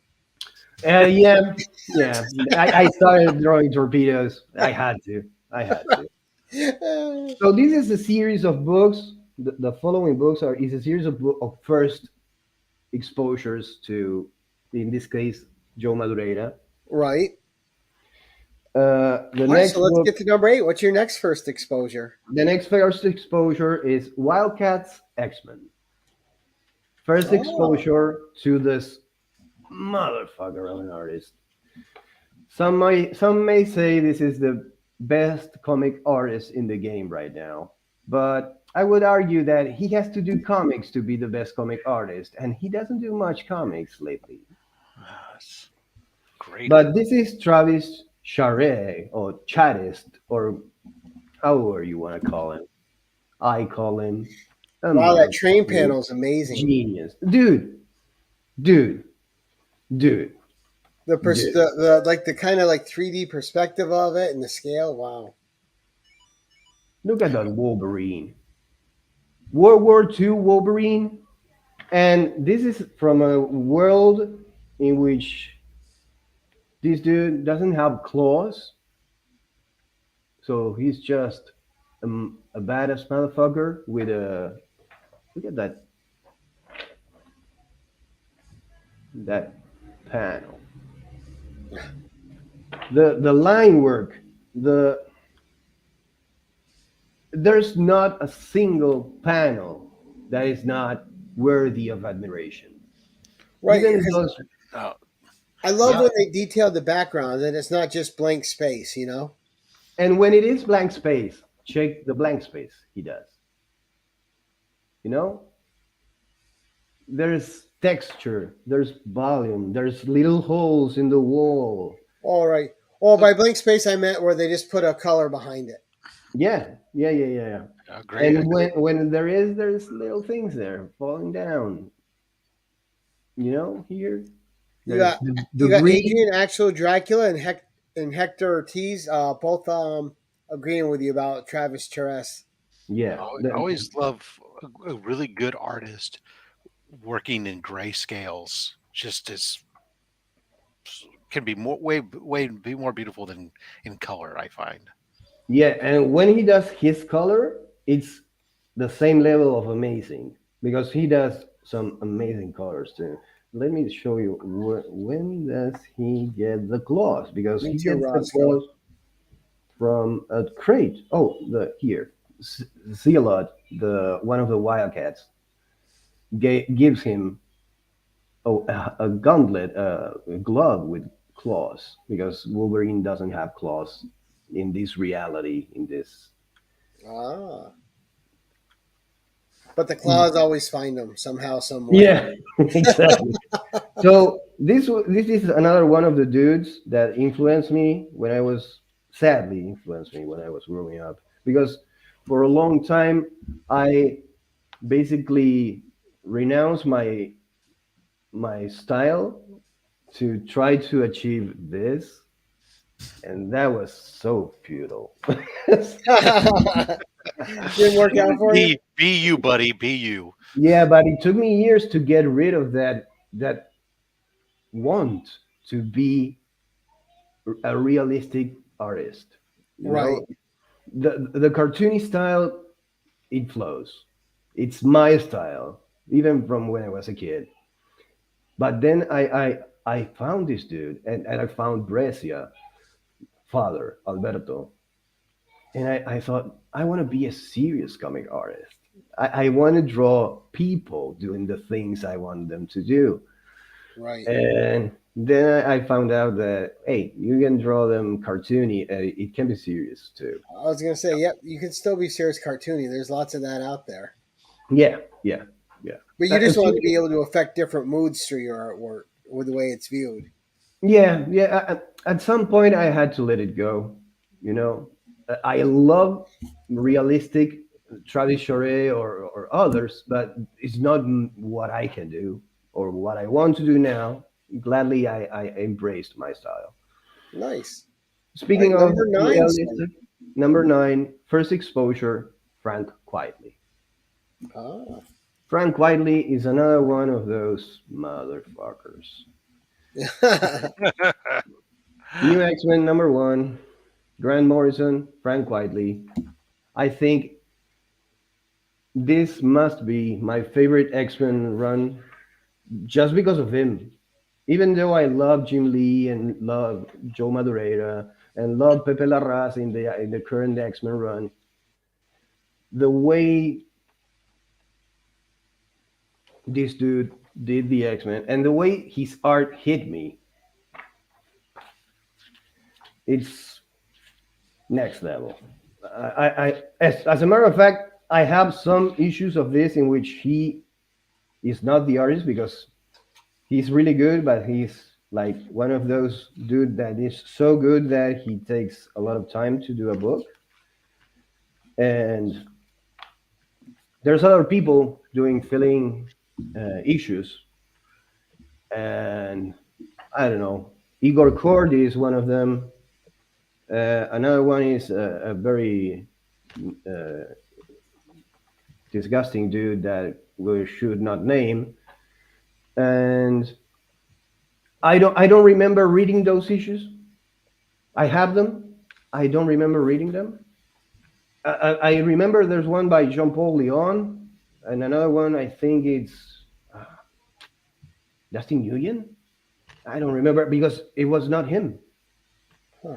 Yeah, yeah. I started drawing torpedoes. I had to. I had to. So this is a series of books. The following books are is a series of first exposures to, in this case, Joe Madureira. Right. The All right, next so let's book, get to number 8. What's your next first exposure? the next first exposure is Wildcats X-Men. First Oh, exposure to this motherfucker of an artist. Some may say this is the best comic artist in the game right now, but I would argue that he has to do comics to be the best comic artist, and he doesn't do much comics lately. That's great. But this is Travis Charest or Chattist or however you want to call him. I call him a wow, that train motherfucking panel is amazing. genius, dude, dude, dude. The like the kind of like 3D perspective of it and the scale. Wow. Look at that Wolverine, World War II Wolverine, and this is from a world in which this dude doesn't have claws, so he's just a badass motherfucker with a look at that panel. The line work, there's not a single panel that is not worthy of admiration. Right. Even 'Cause those, I love Yeah. when they detail the background and it's not just blank space, you know? and when it is blank space, check the blank space he does. You know, there's texture, there's volume, there's little holes in the wall. All right. Well, by blank space, I meant where they just put a color behind it. Yeah. Great. And when there's little things there falling down. You know, here You there's got the you got green. Adrian, actual Dracula, and Hector Ortiz, both agreeing with you about Travis Charest. Yeah, I always love a really good artist working in grayscales. Just as can be more way be more beautiful than in color. I find. yeah, and when he does his color, it's the same level of amazing because he does some amazing colors too. Let me show you when does he get the claws because Me he too, gets the Roscoe. claws from a crate. Oh, the here, Zealot, the one of the Wildcats, gives him a gauntlet, a glove with claws because Wolverine doesn't have claws in this reality. In this, Ah. But the claws always find them somehow, some way. yeah, exactly. So this is another one of the dudes that influenced me when I was sadly influenced me when I was growing up because for a long time I basically renounced my style to try to achieve this, and that was so futile. Didn't work out for you? Be you, buddy. Be you. Yeah, but it took me years to get rid of that want to be a realistic artist. You Right. know, the cartoony style it flows. It's my style, even from when I was a kid. But then I found this dude, and I found Brescia, father, Alberto. And I thought, I want to be a serious comic artist. I want to draw people doing the things I want them to do. Right. And then I found out that, hey, you can draw them cartoony. It can be serious too. I was gonna say, yep, you can still be serious cartoony. There's lots of that out there, Yeah, yeah, yeah. but you just And want to be able to affect different moods through your artwork with the way it's viewed. yeah, yeah. At some point, I had to let it go. You know, I love realistic traditione or others, but it's not what I can do or what I want to do now. Gladly, I embraced my style. Nice. All right, Speaking of number nine. realistic, number nine, first exposure, Frank Quietly. Ah. Frank Quietly is another one of those motherfuckers. New X-Men number one, Grant Morrison, Frank Whiteley. I think this must be my favorite X-Men run just because of him. Even though I love Jim Lee and love Joe Madureira and love Pepe Larraz in the current X-Men run, the way this dude did the X-Men and the way his art hit me, it's next level. As a matter of fact, I have some issues of this in which he is not the artist because he's really good, but he's like one of those dude that is so good that he takes a lot of time to do a book. And there's other people doing filling issues, and I don't know. Igor Kordy is one of them. Another one is a very uh, disgusting dude that we should not name. And I don't remember reading those issues. I have them. I don't remember reading them. I remember there's one by Jean Paul Leon, and another one I think it's Dustin Nguyen. I don't remember because it was not him. Huh.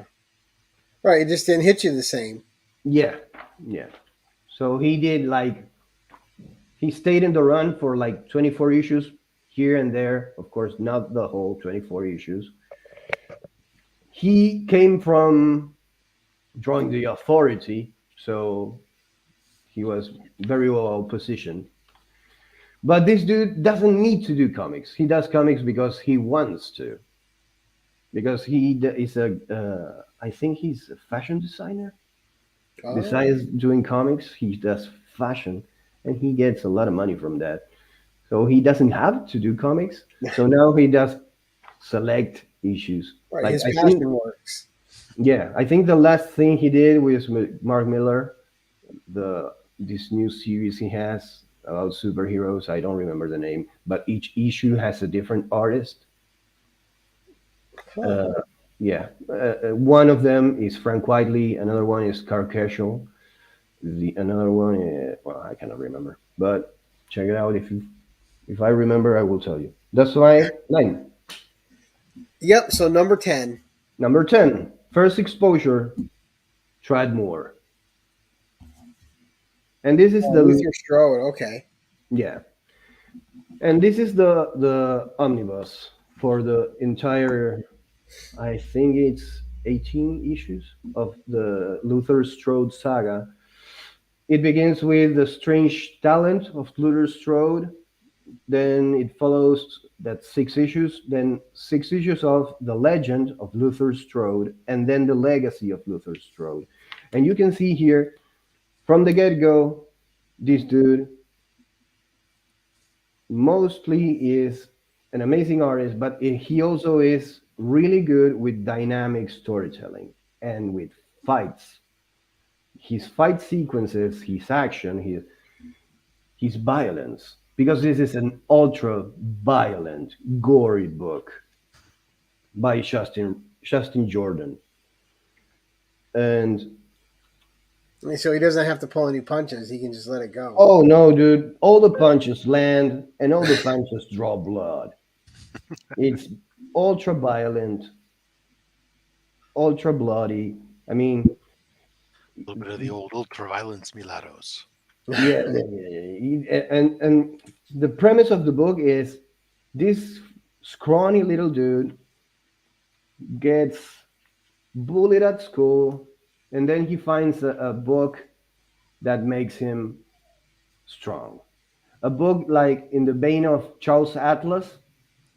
Right, it just didn't hit you the same. Yeah, yeah. So he did like he stayed in the run for like 24 issues here and there. Of course, not the whole 24 issues. He came from drawing the authority, so he was very well positioned. But this dude doesn't need to do comics. He does comics because he wants to. Because is I think he's a fashion designer. Oh. Besides doing comics, he does fashion, and he gets a lot of money from that. So he doesn't have to do comics. So now he does select issues. Right, Like his I passion think, works. yeah, I think the last thing he did was Mark Miller, this new series he has about superheroes. I don't remember the name, but each issue has a different artist. Huh. Yeah, one of them is Frank Whiteley. Another one is Carl Cashel. Another one, well, I cannot remember, but check it out. If I remember, I will tell you. That's my nine. Yep, so number 10. Number 10, first exposure, Tradmore. And this is Luther Strode, okay. yeah, and this is the omnibus for the entire. I think it's 18 issues of the Luther Strode saga. It begins with the strange talent of Luther Strode. Then it follows that 6 issues, then 6 issues of the legend of Luther Strode, and then the legacy of Luther Strode. And you can see here from the get-go, this dude mostly is an amazing artist, but he also is really good with dynamic storytelling and with fights. His fight sequences, his action, his violence, because this is an ultra violent, gory book by Justin Jordan. And So he doesn't have to pull any punches. He can just let it go. oh no, dude, all the punches land and all the punches draw blood. It's ultra violent, ultra bloody. I mean, A little bit of the old ultraviolence mulattoes. yeah, and the premise of the book is this scrawny little dude gets bullied at school, and then he finds a book that makes him strong. A book like in the vein of Charles Atlas,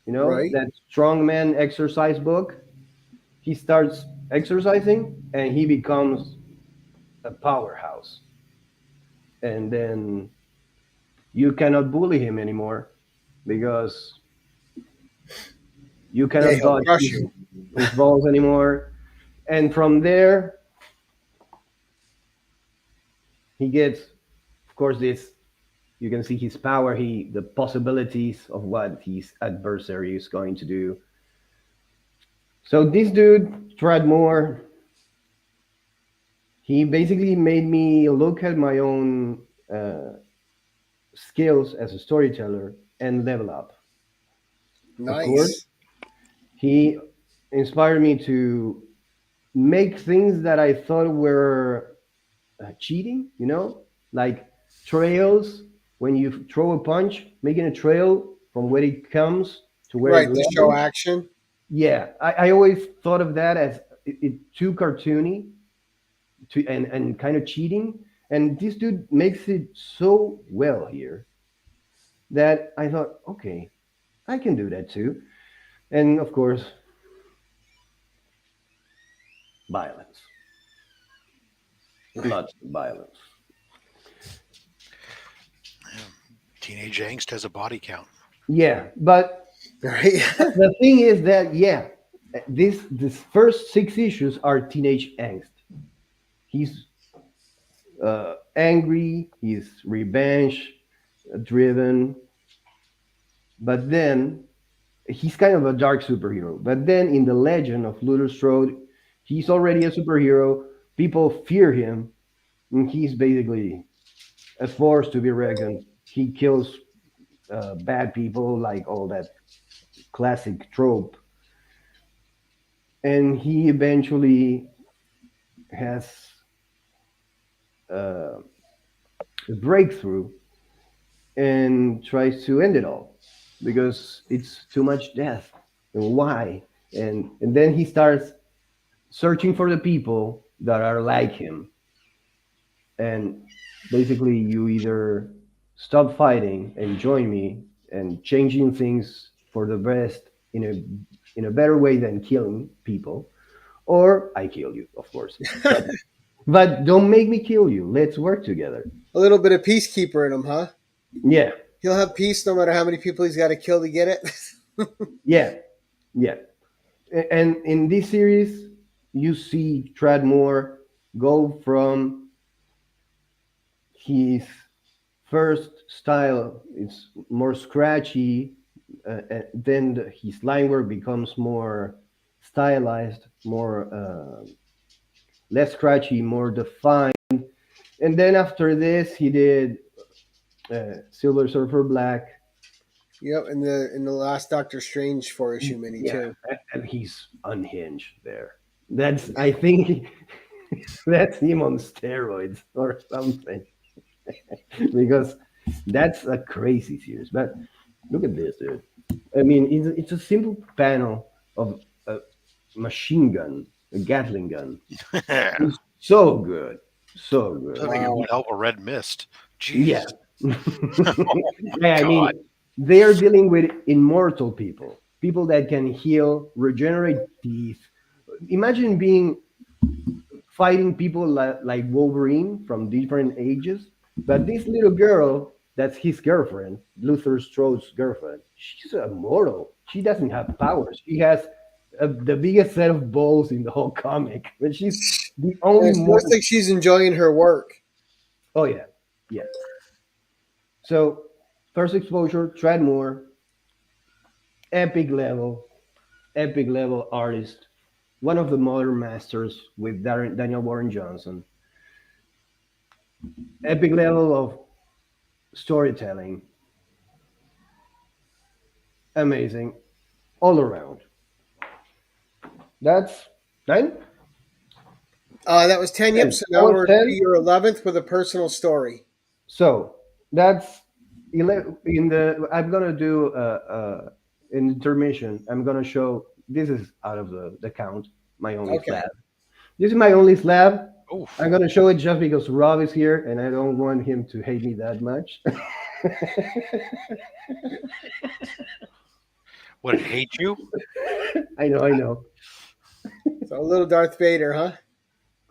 Right. that strongman exercise book. He starts exercising and he becomes a powerhouse. And then you cannot bully him anymore because you Yeah, cannot he'll dodge crush you. his balls anymore. And from there, he gets, of course, this. You can see his power, the possibilities of what his adversary is going to do. So this dude, Tradmore, he basically made me look at my own skills as a storyteller and level up. Of course, Nice. he inspired me to make things that I thought were cheating, like trails. When you throw a punch, making a trail from where it comes to where it Right. The show lands. action. Yeah, I always thought of that as too cartoony and kind of cheating. And this dude makes it so well here that I thought, okay, I can do that too. And of course, violence, lots of violence. Teenage angst has a body count. Yeah, but Right. the thing is that this first 6 issues are teenage angst. He's angry, he's revenge driven, but then he's kind of a dark superhero. But then in the legend of Luther Strode, he's already a superhero. People fear him, and he's basically a force to be reckoned. He kills bad people, like all that classic trope, and he eventually has uh, a breakthrough and tries to end it all because it's too much death. And why? And then he starts searching for the people that are like him. And basically, you either stop fighting and join me and changing things for the best in a better way than killing people, or I kill you, of course. But don't make me kill you. Let's work together. A little bit of peacekeeper in him, huh? Yeah, He'll have peace no matter how many people he's got to kill to get it. yeah, yeah. And in this series, you see Tradmore go from his first style, it's more scratchy, and then his line work becomes more stylized, more less scratchy, more defined. And then after this, he did Silver Surfer Black. Yep, in the last Doctor Strange 4 issue mini Yeah, too. and he's unhinged there. That's I think that's him on steroids or something. Because that's a crazy series. But look at this, dude. I mean, it's a simple panel of a machine gun, a Gatling gun. I It's so good, so good. think it Wow. would help a red mist. Yeah, Jeez. yeah. I God. mean, they are dealing with immortal people, people that can heal, regenerate teeth. Imagine being fighting people like Wolverine from different ages. But this little girl, that's his girlfriend, Luther Strode's girlfriend, she's immortal. She doesn't have powers. She has the biggest set of balls in the whole comic. But she's the And only it looks mortal. like she's enjoying her work. Oh, yeah. Yeah. So, first exposure, Treadmore, epic epic level artist, one of the modern masters with Daniel Warren Johnson. Epic level of storytelling, amazing. all around. That's 9. That was 10. Yep. 10. So That now was we're to 10. your 11th with a personal story. So that's 11 in the. I'm gonna do an intermission. I'm gonna show. This is out of the count. My only Okay. slab. This is my only slab. Oof. I'm gonna show it just because Rob is here, and I don't want him to hate me that much. Would it hate you? I know, I know. So a little Darth Vader, huh?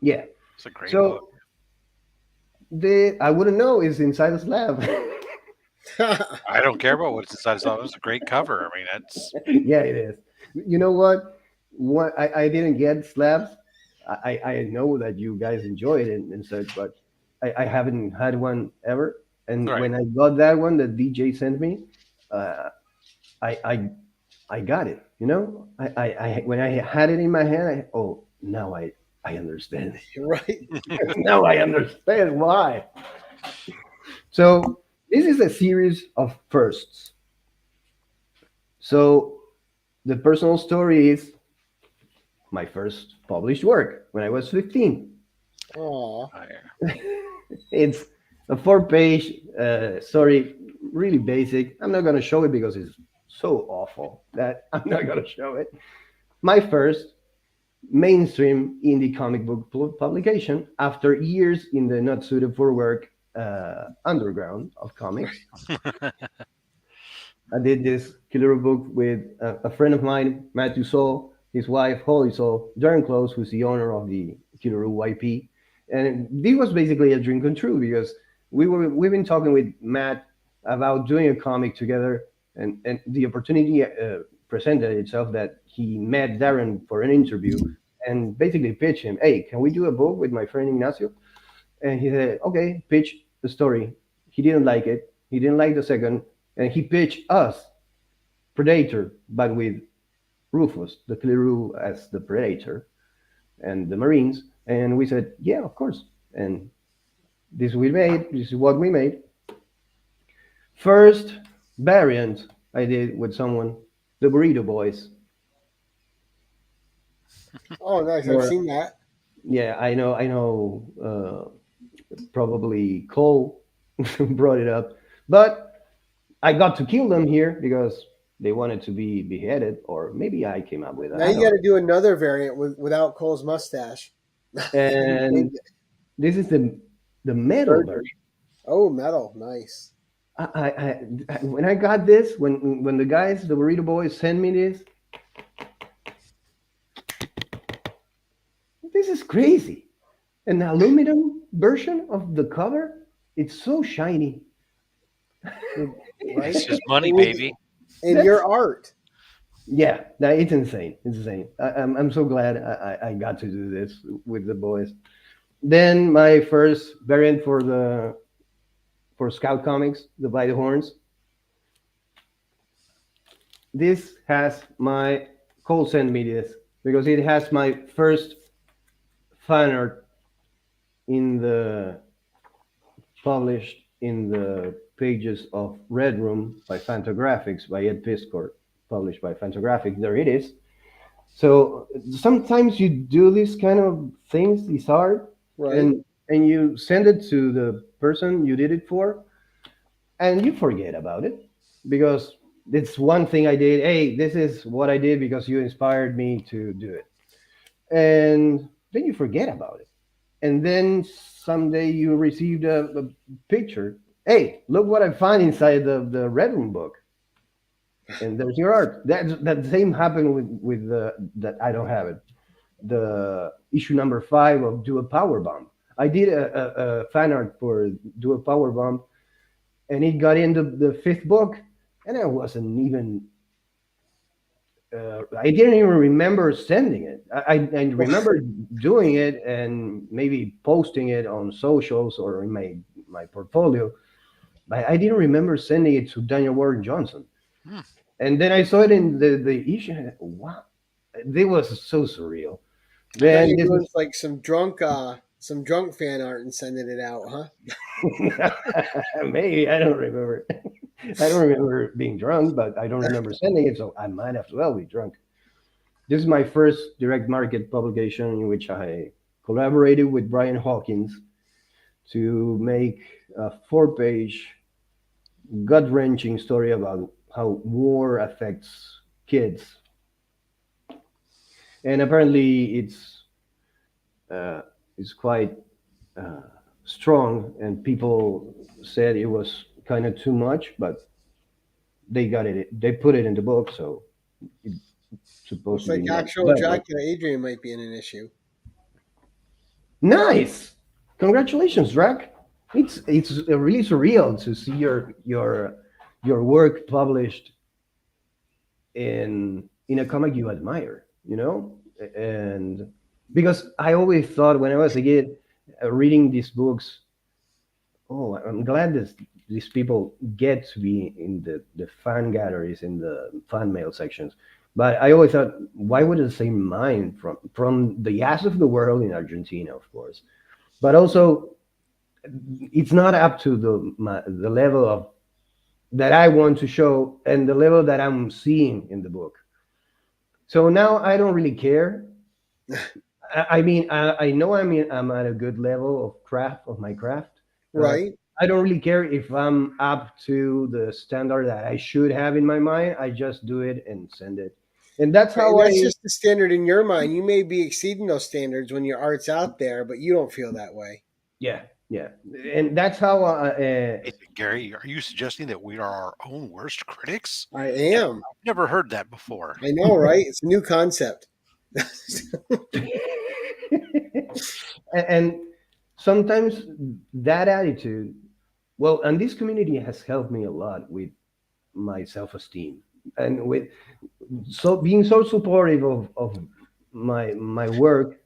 Yeah. It's a great book. So the I wouldn't know is inside the slab. I don't care about what's inside. It's a great cover. I mean, that's Yeah, it is. You know what? What I didn't get slabs. I know that you guys enjoy it and such, but I haven't had one ever. And right. when I got that one that DJ sent me, uh, I, I I got it. You know, I when I had it in my hand, oh, now I understand. Right. Now I understand why. So this is a series of firsts. So the personal story is my first published work when I was 15. Aw. It's a 4-page story, really basic. I'm not going to show it because it's so awful that I'm not going to show it. My first mainstream indie comic book publication after years in the not suited for work underground of comics. I did this killer book with a friend of mine, Matthew Soul, his wife, Holly Soul, Darren Close, who's the owner of the Killer YP. And this was basically a dream come true because we've been talking with Matt about doing a comic together, and the opportunity presented itself that he met Darren for an interview and basically pitched him, hey, can we do a book with my friend Ignacio? And he said, okay, pitch the story. He didn't like it. He didn't like the second. And he pitched us Predator, but with Rufus, the Cleru as the Predator, and the Marines. And we said, yeah, of course. And this we made. This is what we made. First variant I did with someone, the Burrito Boys. Oh, nice. I've seen that. Yeah, I know. Probably Cole brought it up, but I got to kill them here because they wanted to be beheaded, or maybe I came up with that. Now you got to do another variant without Cole's mustache. And this is the metal version. Oh, metal, nice. When I got this, when the guys, the Burrito Boys, sent me this is crazy. An aluminum version of the cover. It's so shiny. Right? It's just money, baby. In your art. Yeah, it's insane. It's insane. I'm so glad I got to do this with the boys. Then my first variant for Scout Comics, the By the Horns. This has my Cole sent me this because it has my first fan art published in the pages of Red Room by Fantagraphics by Ed Piscor, published by Fantagraphics. There it is. So sometimes you do these kind of things, this art, Right. and you send it to the person you did it for, and you forget about it because it's one thing I did. Hey, this is what I did because you inspired me to do it, and then you forget about it. And then someday you received a picture. Hey, look what I found inside the Red Room book. And there's your art. That same happened with that I don't have it. The issue number 5 of Do a Power Bomb. I did a fan art for Do a Power Bomb, and it got into the 5th book, and I wasn't even. I didn't even remember sending it. I remember doing it and maybe posting it on socials or in my portfolio, but I didn't remember sending it to Daniel Warren Johnson. And then I saw it in the issue. And wow, it was so surreal. Then Then you doing like some drunk some drunk fan art and sending it out, huh? Maybe I don't remember. I don't remember being drunk, but I don't remember sending it, so I might have well be drunk. This is my first direct market publication in which I collaborated with Brian Hawkins to make a 4-page, gut wrenching story about how war affects kids. And apparently, it's quite strong, and people said it was kind of too much, but they got it. They put it in the book, so it's supposed Looks to be like nice. actual But, Dracula Adrian might be in an issue. nice, congratulations, Drac. It's really surreal to see your work published in a comic you admire. And because I always thought when I was a kid, reading these books, oh, I'm glad that these people get to be in the fan galleries, in the fan mail sections. But I always thought, why would the same mind from the ass of the world in Argentina, of course, but also it's not up to the level of that I want to show and the level that I'm seeing in the book. So now I don't really care. I mean, I know I'm at a good level of my craft. Right. I don't really care if I'm up to the standard that I should have in my mind. I just do it and send it, and that's how And that's I. just the standard in your mind. You may be exceeding those standards when your art's out there, but you don't feel that way. Yeah, yeah, and that's how Hey, Gary, are you suggesting that we are our own worst critics? I am. I've never heard that before. I know, right? It's a new concept. and sometimes that attitude, well, and this community has helped me a lot with my self-esteem and with being so supportive of my work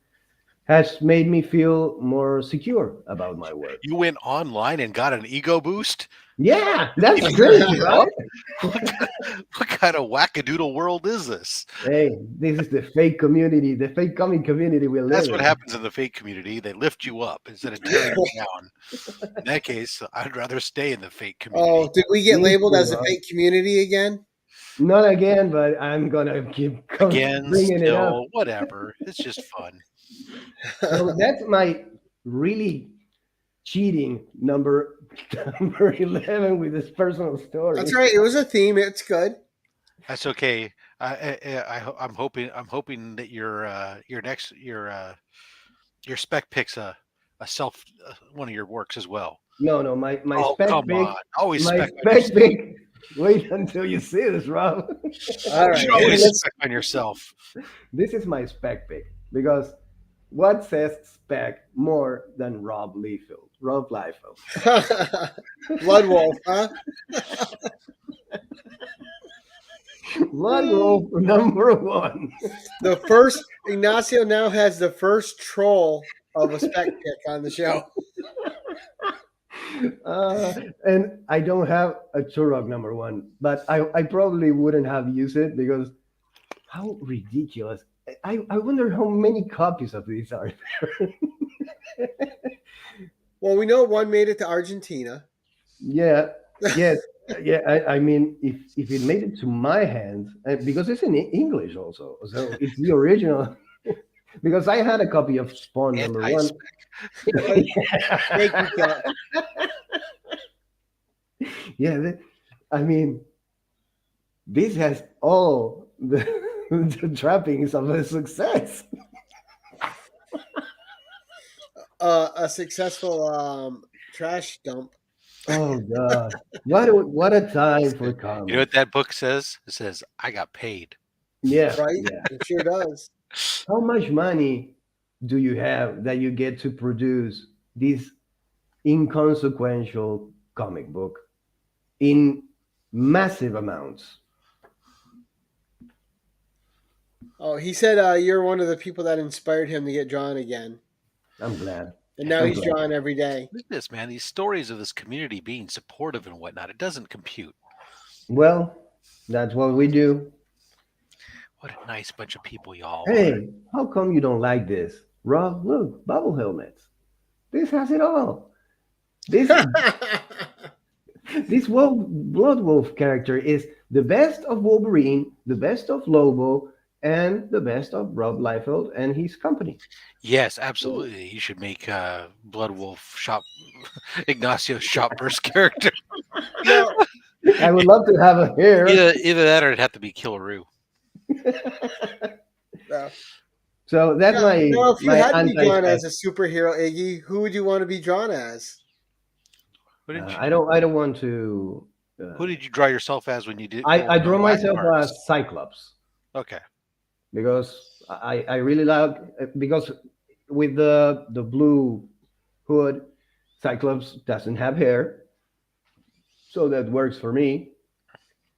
has made me feel more secure about my work. You went online and got an ego boost? Yeah, that's crazy, right? What kind of wackadoodle world is this? Hey, this is the fake community, the fake comic community we live That's in. what happens in the fake community. They lift you up instead of tearing you down. In that case, I'd rather stay in the fake community. Oh, did we get Me labeled too, as a huh? fake community again? Not again, but I'm gonna keep Again, bringing it up. still, whatever. It's just fun. So that's my really cheating number 11 with this personal story. That's right. It was a theme. It's good. That's okay. I'm hoping that your spec picks a self one of your works as well. No, my Oh, spec come pick. on! Always My spec on yourself. spec pick. Wait until you see this, Rob. All You right. should always Let's- spec on yourself. This is my spec pick because what says spec more than Rob Liefeld? Rob Liefeld. Blood Wolf, huh? Blood Wolf number 1. The first Ignacio now has the first troll of a spec pick on the show. And I don't have a Turok number 1, but I probably wouldn't have used it because how ridiculous. I wonder how many copies of these are there. Well, we know one made it to Argentina. Yeah, yes, yeah. I mean, if it made it to my hands, because it's in English also, so it's the original. Because I had a copy of Spawn number 1. Thank you, Chuck. Yeah, I mean, this has all the trappings of a success. A successful trash dump. Oh God, what a time for comics. You know what that book says? It says, "I got paid." Yeah, Right? yeah. It sure does. How much money do you have that you get to produce this inconsequential comic book in massive amounts? Oh, he said you're one of the people that inspired him to get drawn again. I'm glad. And now I'm he's glad. drawn every day. Look at this, man. These stories of this community being supportive and whatnot, it doesn't compute. Well, that's what we do. What a nice bunch of people y'all are. Hey, how come you don't like this? Rob, look, bubble helmets. This has it all. This this Blood Wolf character is the best of Wolverine, the best of Lobo, and the best of Rob Liefeld and his company. Yes, absolutely. You should make Blood Wolf shop Ignacio shopper's character. No, I would love to have a hair. Either that or it'd have to be Killaroo. no. So that's Now, if you my had to be drawn anti-spec. as a superhero, Iggy, who would you want to be drawn as? Who did you, I don't want to. who did you draw yourself as when you did? I draw Black myself Cards? as Cyclops Okay. because I really like because with the blue hood, Cyclops doesn't have hair, so that works for me.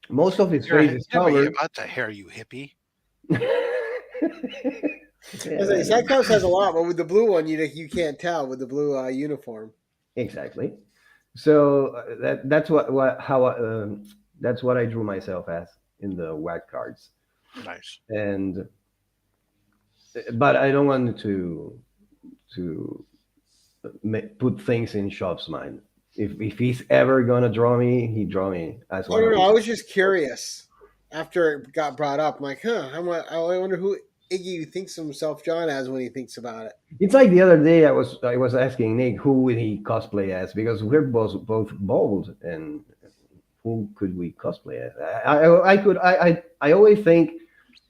Most of his face is Never covered. about the hair, you hippie. I was like, Cyclops has a lot, but with the blue one, you can't tell with the blue uniform. Exactly. So that's that's what I drew myself as in the whack cards, Nice. but I don't want to put things in Shop's mind. If he's ever gonna draw me, he draw me as I one. don't Of know. I his. was just curious after it got brought up. I'm like, I wonder who Iggy thinks himself drawn as when he thinks about it. It's like the other day I was asking Nick who would he cosplay as because we're both bald and who could we cosplay as? I always think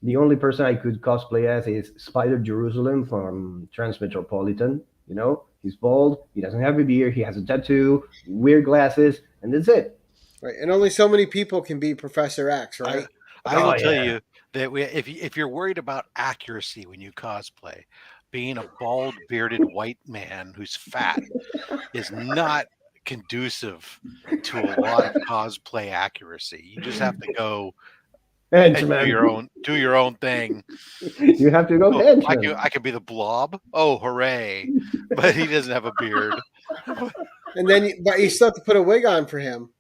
the only person I could cosplay as is Spider Jerusalem from Transmetropolitan. You know, he's bald, he doesn't have a beard, he has a tattoo, weird glasses, and that's it. Right, and only so many people can be Professor X, right? I will tell yeah. you that if you're worried about accuracy when you cosplay, being a bald bearded white man who's fat is not conducive to a lot of cosplay accuracy. You just have to go and Henchman. do your own thing. You have to go Oh, henchman. I could be the Blob. Oh, hooray! But he doesn't have a beard. And then, but you still have to put a wig on for him.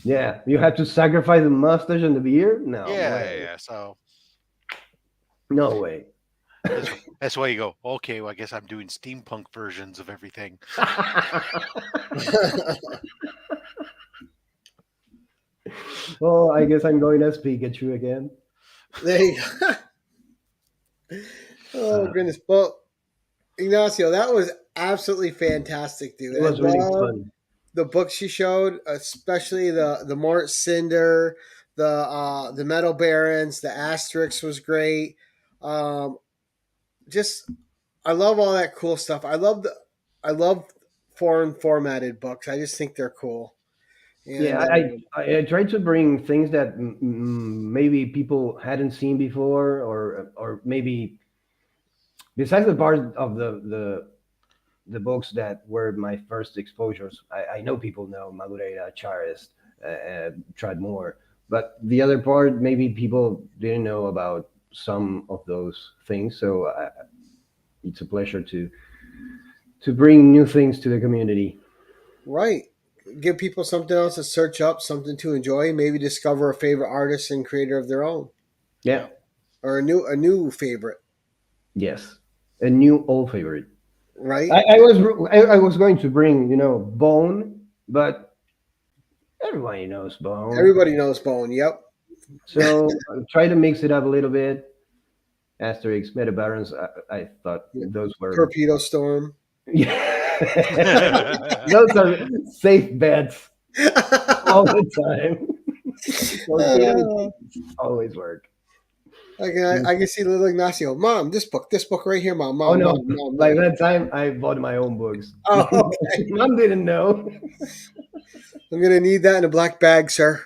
Yeah, you have to sacrifice the mustache and the beard. No, Yeah. So no way. that's why you go. Okay, well, I guess I'm doing steampunk versions of everything. Oh, I guess I'm going as Pikachu again. There you go. Oh goodness! Well, Ignacio, that was absolutely fantastic, dude. It was I really love fun. the books you showed, especially the Mort Cinder, the Metal Barons, the Asterix was great. Just I love all that cool stuff. I love foreign formatted books. I just think they're cool. And, Yeah, I tried to bring things that maybe people hadn't seen before, or maybe besides the part of the books that were my first exposures. I know people know Madureira, Charest, Tradmore, but the other part maybe people didn't know about some of those things. So it's a pleasure to bring new things to the community. right. Give people something else to search up, something to enjoy, maybe discover a favorite artist and creator of their own. Yeah. Or a new favorite. Yes. A new old favorite. Right? I was going to bring Bone, but everybody knows Bone. Everybody knows Bone, yep. So try to mix it up a little bit. Asterix, Meta Barons, I thought those were Torpedo Storm. Yeah. Those are safe bets all the time. Always work. I can see little Ignacio. Mom, this book right here, Mom. Oh no! Mom. Like that time, I bought my own books. Oh, okay. Mom didn't know. I'm gonna need that in a black bag, sir.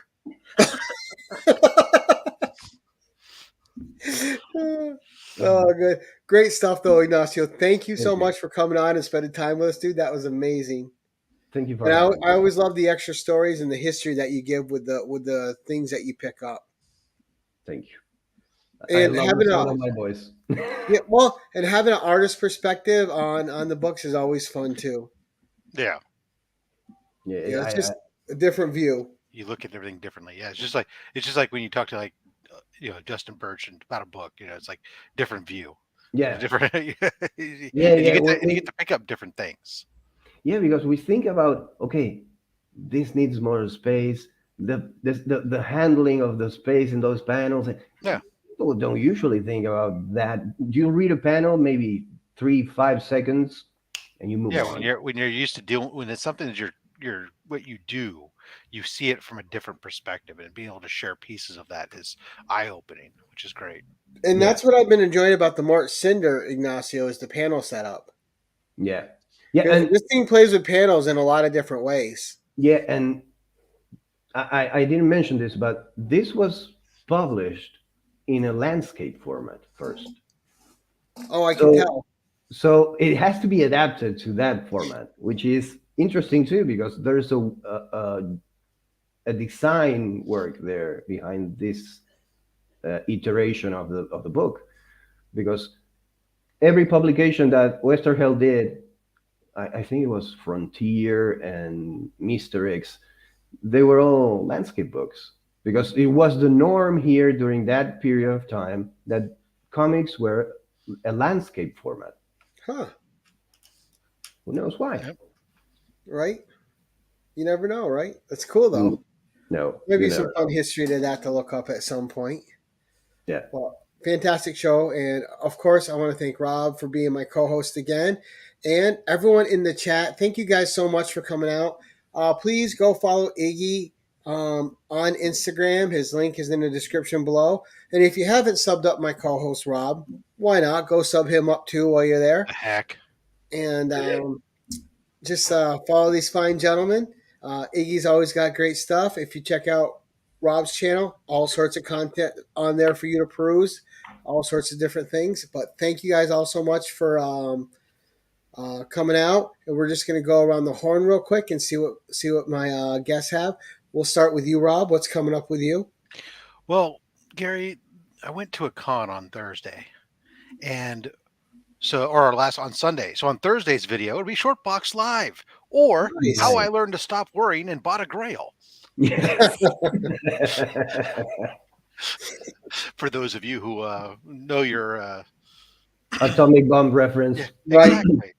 Oh, good. Great stuff, though, Ignacio. Thank you so much for coming on and spending time with us, dude. That was amazing. Thank you for And having me. I always love the extra stories and the history that you give with the things that you pick up. Thank you. And I love the sound of my voice. Yeah, well, and having an artist perspective on the books is always fun too. Yeah. Yeah, it's just a different view. You look at everything differently. Yeah, it's just like when you talk to Justin Birch and about a book. It's like different view. Yeah, different. yeah, And yeah. you get to pick up different things. Yeah, because we think about, okay, this needs more space. The handling of the space in those panels. Yeah, People don't usually think about that. You read a panel, maybe 3, 5 seconds, and you move yeah. on. When you're used to dealing when it's something that you're what you do, you see it from a different perspective, and being able to share pieces of that is eye opening, which is great. And Yeah, that's what I've been enjoying about the Mort Cinder, Ignacio, is the panel setup. yeah, yeah, Because and this thing plays with panels in a lot of different ways. yeah, and I didn't mention this, but this was published in a landscape format first. Oh, I can So tell. so it has to be adapted to that format, which is interesting too, because there's a design work there behind this iteration of the book, because every publication that Westerheld did, I think it was Frontier and Mr. X, they were all landscape books, because it was the norm here during that period of time that comics were a landscape format. Huh. Who knows why? Yep. Right? You never know, right? That's cool, though. Mm, no, you Maybe some never fun know. history to that to look up at some point. Yeah. Well, fantastic show. And of course, I want to thank Rob for being my co host again. And everyone in the chat, thank you guys so much for coming out. Please go follow Iggy on Instagram. His link is in the description below. And if you haven't subbed up my co host, Rob, why not? Go sub him up too while you're there. The heck. And just follow these fine gentlemen. Iggy's always got great stuff. If you check out Rob's channel, all sorts of content on there for you to peruse, all sorts of different things. But thank you guys all so much for coming out. And we're just going to go around the horn real quick and see what my guests have. We'll start with you, Rob. What's coming up with you? Well, Gary, I went to a con on Thursday, and or last on Sunday. So on Thursday's video, it'll be Short Box Live, or Nice. how I learned to stop worrying and bought a Grail. Yes. For those of you who know your Atomic bomb reference. Right. exactly,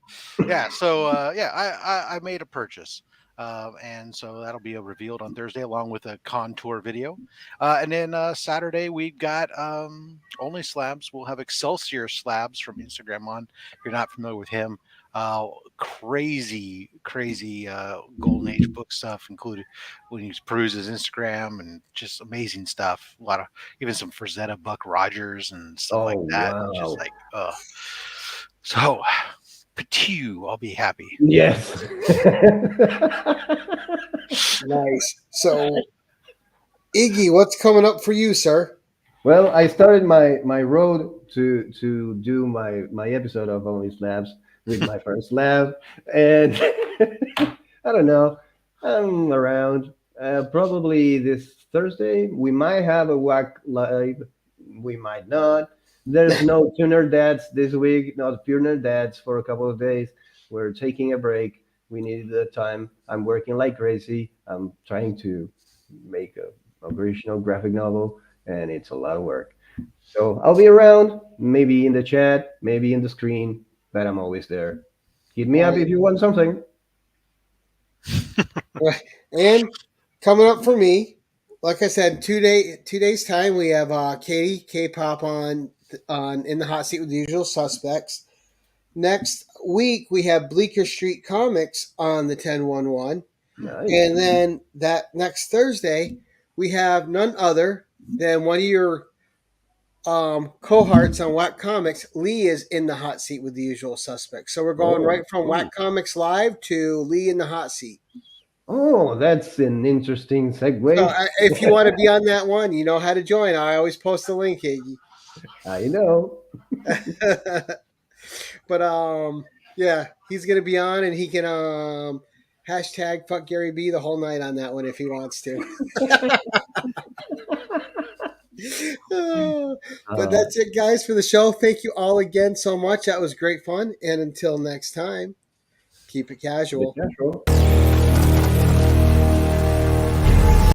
yeah. So I made a purchase. And so that'll be revealed on Thursday along with a contour video. And then Saturday we got only slabs. We'll have Excelsior slabs from Instagram on. If you're not familiar with him, crazy golden age book stuff, including when he peruses Instagram, and just amazing stuff. A lot of even some Frazetta Buck Rogers and stuff like that. Wow. Just like so. Patew, I'll be happy. Yes. Nice. So, Iggy, what's coming up for you, sir? Well, I started my road to do my episode of Only Slabs with my first slab, and I don't know. I'm around. Probably this Thursday we might have a whack live. We might not. There's no tuner dads this week. Not tuner dads for a couple of days. We're taking a break. We needed the time. I'm working like crazy. I'm trying to make a original graphic novel, and it's a lot of work. So I'll be around, maybe in the chat, maybe in the screen, but I'm always there. Hit me up if you want something. And coming up for me, like I said, 2 days time, we have Katie K-pop on in the hot seat with the usual suspects. Next week we have Bleecker Street Comics on the 1011. Nice. And then that next Thursday we have none other than one of your cohorts on Whack Comics. Lee is in the hot seat with the usual suspects. So we're going right from Whack Comics Live to Lee in the hot seat. Oh, that's an interesting segue. So if you want to be on that one, you know how to join. I always post a link, Iggy. I know. But yeah, he's gonna be on, and he can hashtag fuck Gary B the whole night on that one if he wants to. But that's it, guys, for the show. Thank you all again so much. That was great fun. And until next time, keep it casual. Casual.